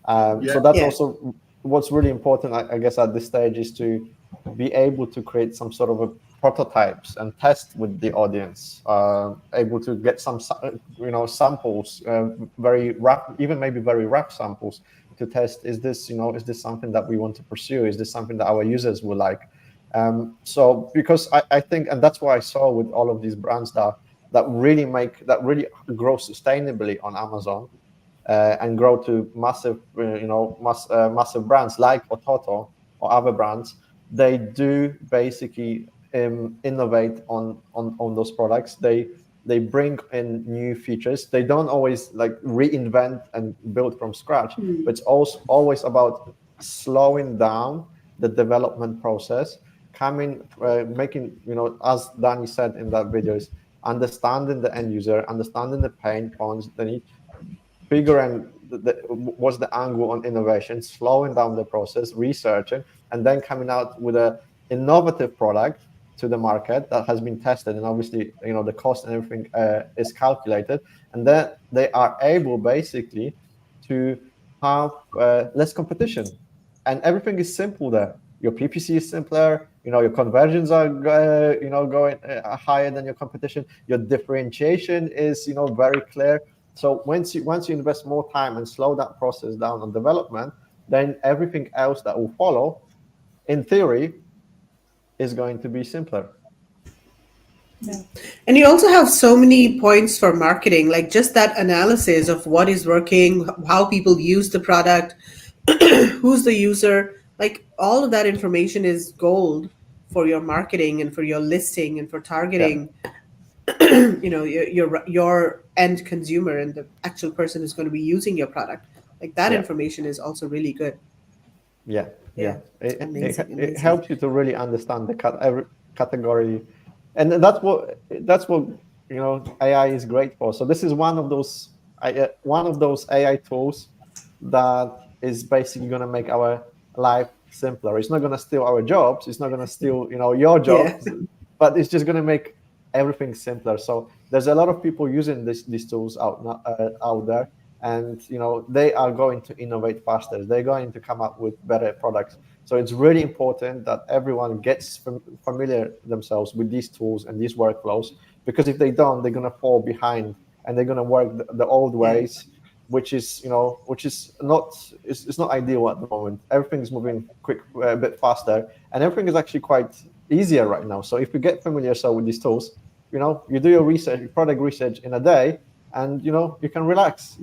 So that's also what's really important, I guess, at this stage, is to be able to create some sort of a prototypes and test with the audience, able to get some samples, very rough, even maybe very rough samples, to test, is this something that we want to pursue? Is this something that our users will like? So because I think, and that's what I saw with all of these brands that really grow sustainably on Amazon, and grow to massive massive brands like Ototo or other brands. They do basically innovate on those products. They bring in new features. They don't always like reinvent and build from scratch, but it's also always about slowing down the development process, making, as Danny said in that video, is understanding the end user, understanding the pain points, the need, figuring what's the angle on innovation, slowing down the process, researching, and then coming out with an innovative product to the market that has been tested, and obviously the cost and everything is calculated, and then they are able basically to have less competition, and everything is simple there. Your PPC is simpler, your conversions are going higher than your competition. Your differentiation is very clear. So once you invest more time and slow that process down on development, then everything else that will follow, in theory, is going to be simpler. Yeah. And you also have so many points for marketing, like just that analysis of what is working, how people use the product, who's the user, like all of that information is gold for your marketing and for your listing and for targeting your end consumer and the actual person who's going to be using your product. Like that information is also really good. Amazing. It helps you to really understand every category, and that's what AI is great for. So this is one of those AI tools that is basically going to make our life simpler. It's not going to steal our jobs. It's not going to steal your jobs, but it's just going to make everything simpler. So there's a lot of people using these tools out there, and they are going to innovate faster. They're going to come up with better products. So it's really important that everyone gets familiar themselves with these tools and these workflows, because if they don't, they're going to fall behind and they're going to work the old ways, which is not it's not ideal at the moment. Everything's moving a bit faster, and everything is actually quite easier right now. So if you get familiar with these tools, you do your research, your product research in a day, and you can relax.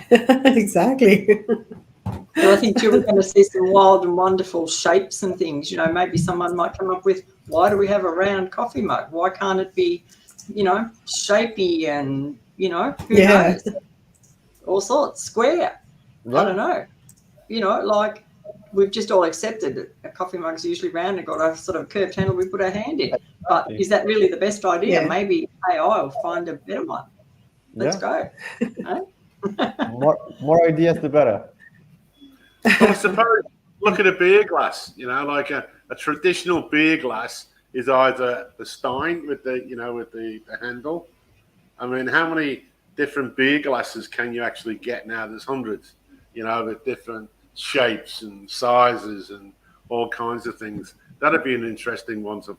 Exactly. So I think too, we're going to see some wild and wonderful shapes and things. Maybe someone might come up with, why do we have a round coffee mug? Why can't it be, shapy and, who knows? All sorts, square. Yeah. I don't know. Like we've just all accepted that a coffee mug's usually round and got a sort of curved handle we put our hand in. But is that really the best idea? Yeah. Maybe AI will find a better one. Let's go. More ideas, the better. Well, I suppose look at a beer glass. Like a traditional beer glass is either the stein with the handle. I mean, how many different beer glasses can you actually get now? There's hundreds, with different shapes and sizes and all kinds of things. That'd be an interesting one to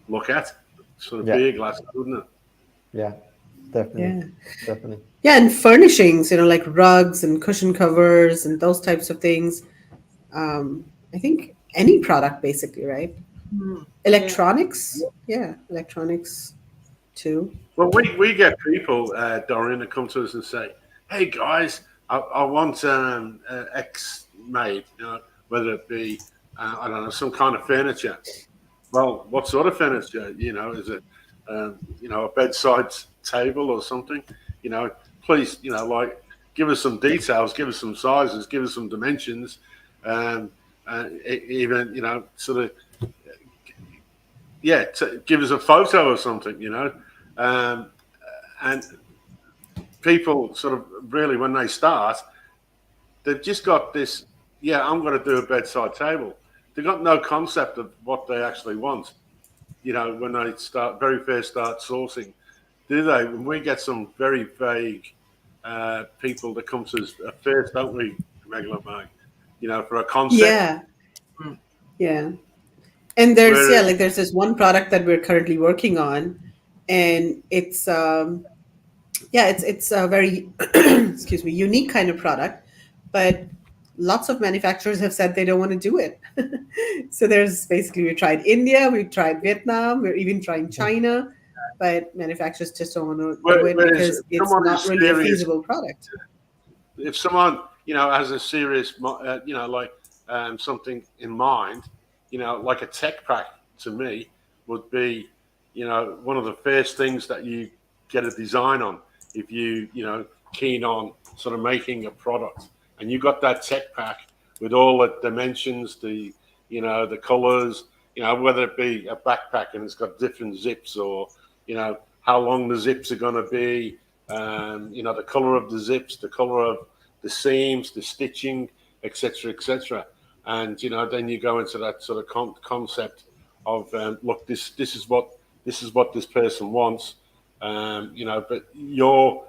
look at. Sort of beer glasses, wouldn't it? Yeah. Definitely. Yeah, and furnishings, like rugs and cushion covers and those types of things. I think any product, basically, right? Electronics, electronics too. Well, we get people, Dorian, that come to us and say, "Hey guys, I want X made, whether it be I don't know, some kind of furniture." Well, what sort of furniture? Is it a bedside table or something? Please, like give us some details, give us some sizes, give us some dimensions, and even sort of give us a photo or something, and people sort of really, when they start, they've just got this. Yeah, I'm going to do a bedside table. They've got no concept of what they actually want. When they very first start sourcing, do they? When we get some very vague people that come to us at first, don't we, Megla Mag? For a concept. Yeah. And there's this one product that we're currently working on, and it's it's a very unique kind of product, but lots of manufacturers have said they don't want to do it. So we tried India, we tried Vietnam, we're even trying China, but manufacturers just don't want to do it because it's not really a feasible product. If someone, has a serious, something in mind, like a tech pack to me would be, one of the first things that you get a design on if you, keen on sort of making a product. And you got that tech pack with all the dimensions, the colors, whether it be a backpack and it's got different zips or, how long the zips are going to be, the color of the zips, the color of the seams, the stitching, etc., etc. And, then you go into that sort of concept of, look, this is what this person wants, but you're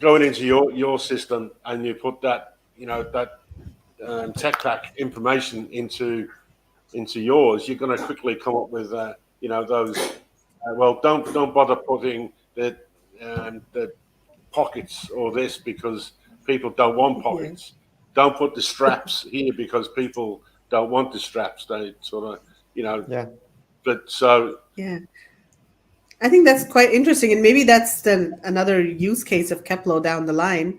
going into your system and you put that tech pack information into yours, you're going to quickly come up with those. Don't bother putting the pockets or this because people don't want pockets. Don't put the straps here because people don't want the straps. They sort of But so I think that's quite interesting, and maybe that's another use case of Keplo down the line.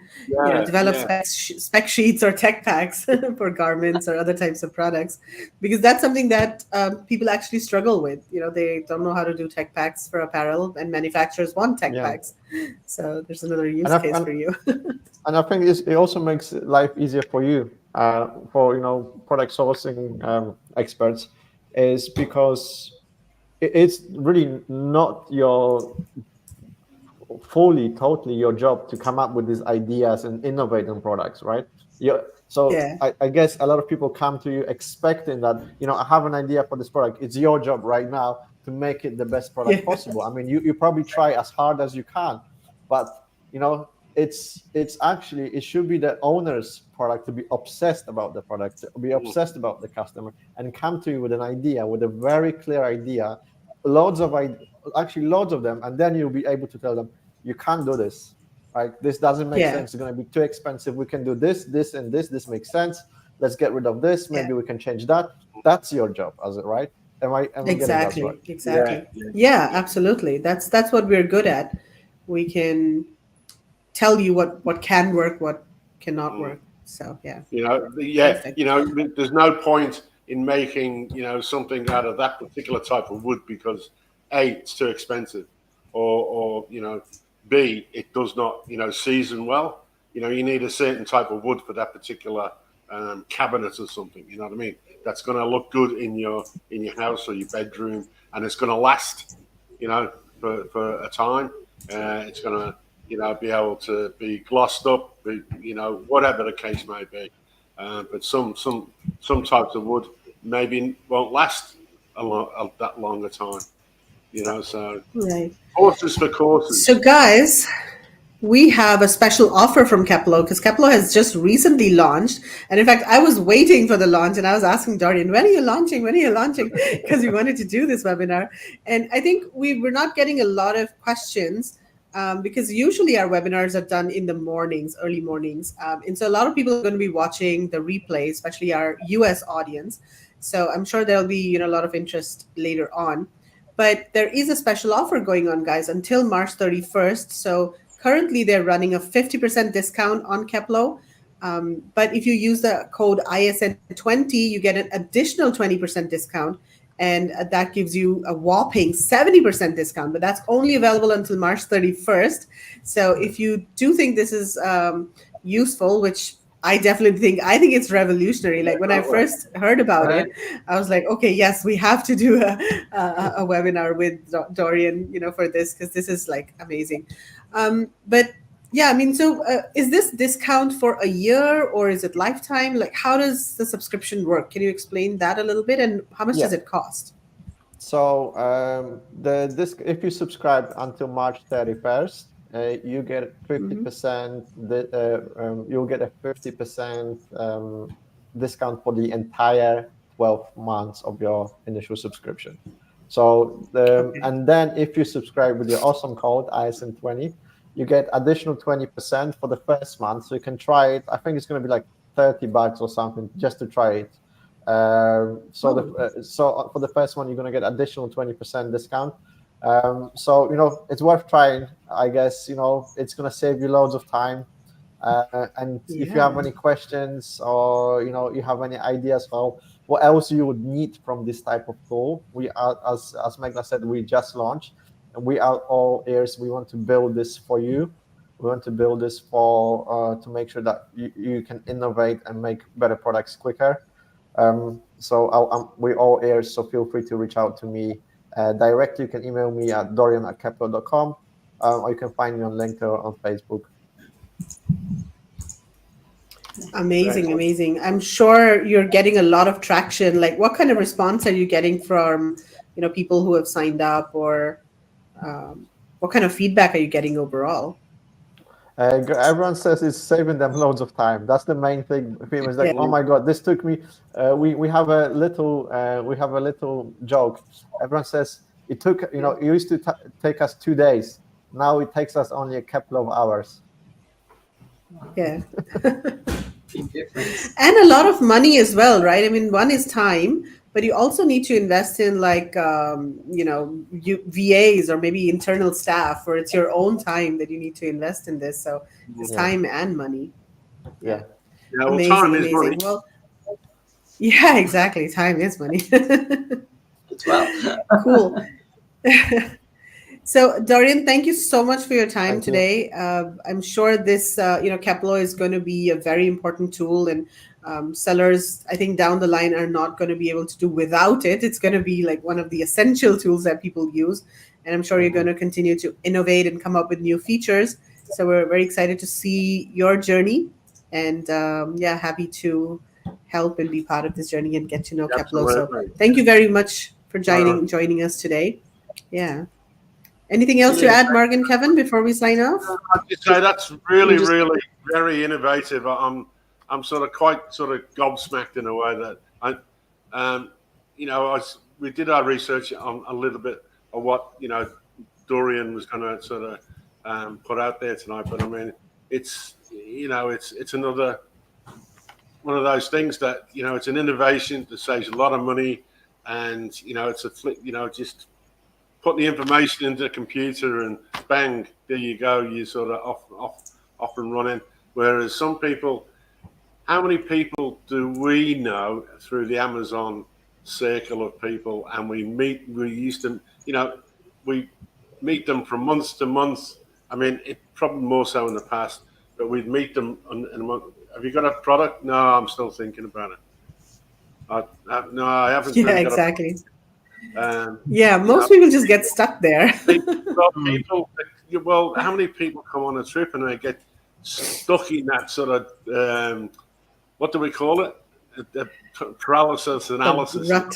Develop spec sheets or tech packs for garments or other types of products, because that's something that people actually struggle with. They don't know how to do tech packs for apparel, and manufacturers want tech packs. So there's another use case for you. And I think it also makes life easier for you, for product sourcing experts, is because it's really not totally your job to come up with these ideas and innovate on products, right? I guess a lot of people come to you expecting that, I have an idea for this product. It's your job right now to make it the best product possible. I mean, you probably try as hard as you can, but it's actually, it should be the owner's product to be obsessed about the product, to be obsessed about the customer, and come to you with an idea, with a very clear idea, loads of actually loads of them, and then you'll be able to tell them, you can't do this. Right? This doesn't make sense. It's going to be too expensive. We can do this, this, and this. This makes sense. Let's get rid of this. Maybe we can change that. That's your job, right? Am I exactly, right? exactly. Yeah, absolutely. That's what we're good at. We can tell you what can work, what cannot work. So Perfect. There's no point in making something out of that particular type of wood because A, it's too expensive, or B, it does not season well. You need a certain type of wood for that particular cabinet or something. You know what I mean? That's going to look good in your house or your bedroom, and it's going to last for a time. It's going to be able to be glossed up, whatever the case may be. But some types of wood maybe won't last that long a time. So right. Horses for courses. So guys, we have a special offer from Keplo because Keplo has just recently launched. And in fact, I was waiting for the launch and I was asking Dorian, when are you launching? When are you launching? Because we wanted to do this webinar. And I think we were not getting a lot of questions because usually our webinars are done in the mornings, early mornings. And so a lot of people are going to be watching the replay, especially our US audience. So I'm sure there'll be a lot of interest later on. But there is a special offer going on, guys, until March 31st. So currently, they're running a 50% discount on Keplo. But if you use the code ISN20, you get an additional 20% discount. And that gives you a whopping 70% discount. But that's only available until March 31st. So if you do think this is useful, which I definitely think it's revolutionary. Like when I first heard about it, I was like, okay, yes, we have to do a webinar with Dorian, for this, because this is like amazing. But yeah, I mean, so is this discount for a year or is it lifetime? Like, how does the subscription work? Can you explain that a little bit? And how much does it cost? So if you subscribe until March 31st, you get 50%. You'll get a 50% discount for the entire 12 months of your initial subscription. So and then if you subscribe with your awesome code ISN20, you get additional 20% for the first month. So you can try it. I think it's going to be like $30 or something just to try it. So for the first one, you're going to get additional 20% discount. So it's worth trying. I guess it's going to save you loads of time. And if you have any questions or you have any ideas for what else you would need from this type of tool, we are, as Megla said, we just launched, and we are all ears. We want to build this for you. We want to build this for to make sure that you can innovate and make better products quicker. So we're all ears. So feel free to reach out to me directly. You can email me at dorian@keplo.com, or you can find me on LinkedIn or on Facebook. Amazing. I'm sure you're getting a lot of traction. Like, what kind of response are you getting from people who have signed up, or what kind of feedback are you getting overall? Everyone says it's saving them loads of time. That's the main thing. People is like, oh my god, this took me. We have a little joke. Everyone says it took. It used to take us 2 days. Now it takes us only a couple of hours. Yeah. And a lot of money as well, right? I mean, one is time, but you also need to invest in like VAs or maybe internal staff, or it's your own time that you need to invest in this. So it's time and money. Yeah. Well, time is money. Well, yeah, exactly. Time is money. As well. Cool. So, Dorian, thank you so much for your time today. I'm sure this, Keplo is going to be a very important tool, and sellers, I think, down the line are not going to be able to do without it. It's going to be like one of the essential tools that people use, and I'm sure you're going to continue to innovate and come up with new features. So we're very excited to see your journey, and happy to help and be part of this journey and get to know Keplo. So thank you very much for joining us today. Yeah. Anything else to add, Morgan, Kevin, before we sign off? I'd just say that's really very innovative. I'm quite gobsmacked in a way that we did our research on a little bit what Dorian was going to sort of put out there tonight. But I mean, it's another one of those things that it's an innovation that saves a lot of money, and it's a flip. Just put the information into the computer and bang, there you go. You sort of off and running. Whereas some people, how many people do we know through the Amazon circle of people, and we used to, we meet them from month to month. I mean, it probably more so in the past, but we'd meet them in a month. Have you got a product? No, I'm still thinking about it. No, I haven't. Yeah, really exactly. Yeah, most people just get stuck there. Well, how many people come on a trip and they get stuck in that sort of what do we call it? The paralysis analysis. Yeah.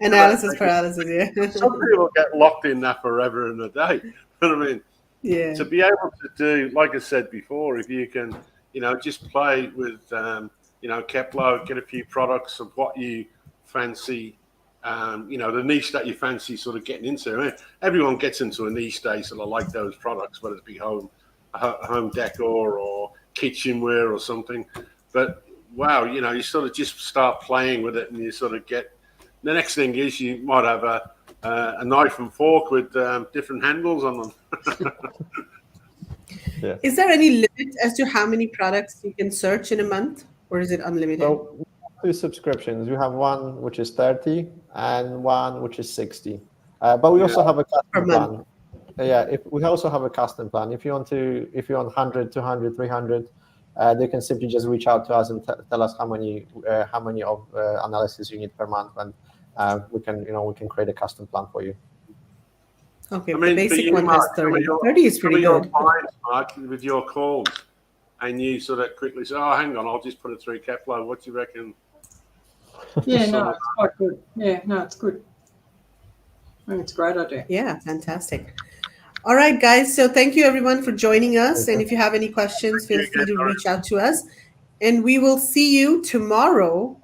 Analysis paralysis. Yeah. Some people get locked in that forever and a day. You know what I mean? Yeah. To be able to do, like I said before, if you can, just play with, Keplo, get a few products of what you fancy, the niche that you fancy sort of getting into. I mean, everyone gets into a niche, they sort of like those products, whether it be home decor or kitchenware or something. But wow, you sort of just start playing with it, and you sort of get. The next thing is you might have a knife and fork with different handles on them. Yeah. Is there any limit as to how many products you can search in a month, or is it unlimited? So we have 2 subscriptions. We have one which is 30 and one which is 60. But we also have a custom plan. We also have a custom plan. If you want 100, 200, 300, they can simply just reach out to us and tell us how many of analysis you need per month, and we can create a custom plan for you. Okay, the basic one has 30. 30 is pretty good. Mark, with your calls, and you sort of quickly say, "Oh, hang on, I'll just put it through Keplo. What do you reckon?" Yeah, no, it's quite good. Yeah, no, it's good. I think it's a great idea. Yeah, fantastic. All right, guys. So thank you, everyone, for joining us. And if you have any questions, feel free to reach out to us. And we will see you tomorrow,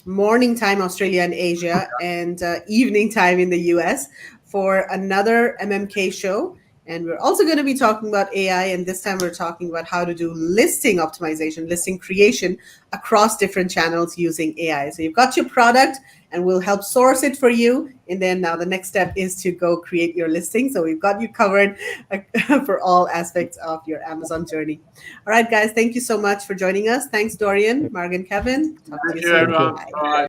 morning time, Australia and Asia, and evening time in the US for another MMK show. And we're also going to be talking about AI. And this time we're talking about how to do listing optimization, listing creation across different channels using AI. So you've got your product, and we'll help source it for you. And then now the next step is to go create your listing. So we've got you covered for all aspects of your Amazon journey. All right, guys, thank you so much for joining us. Thanks, Dorian, Mark, and Kevin. Talk to you soon. Everyone. Bye.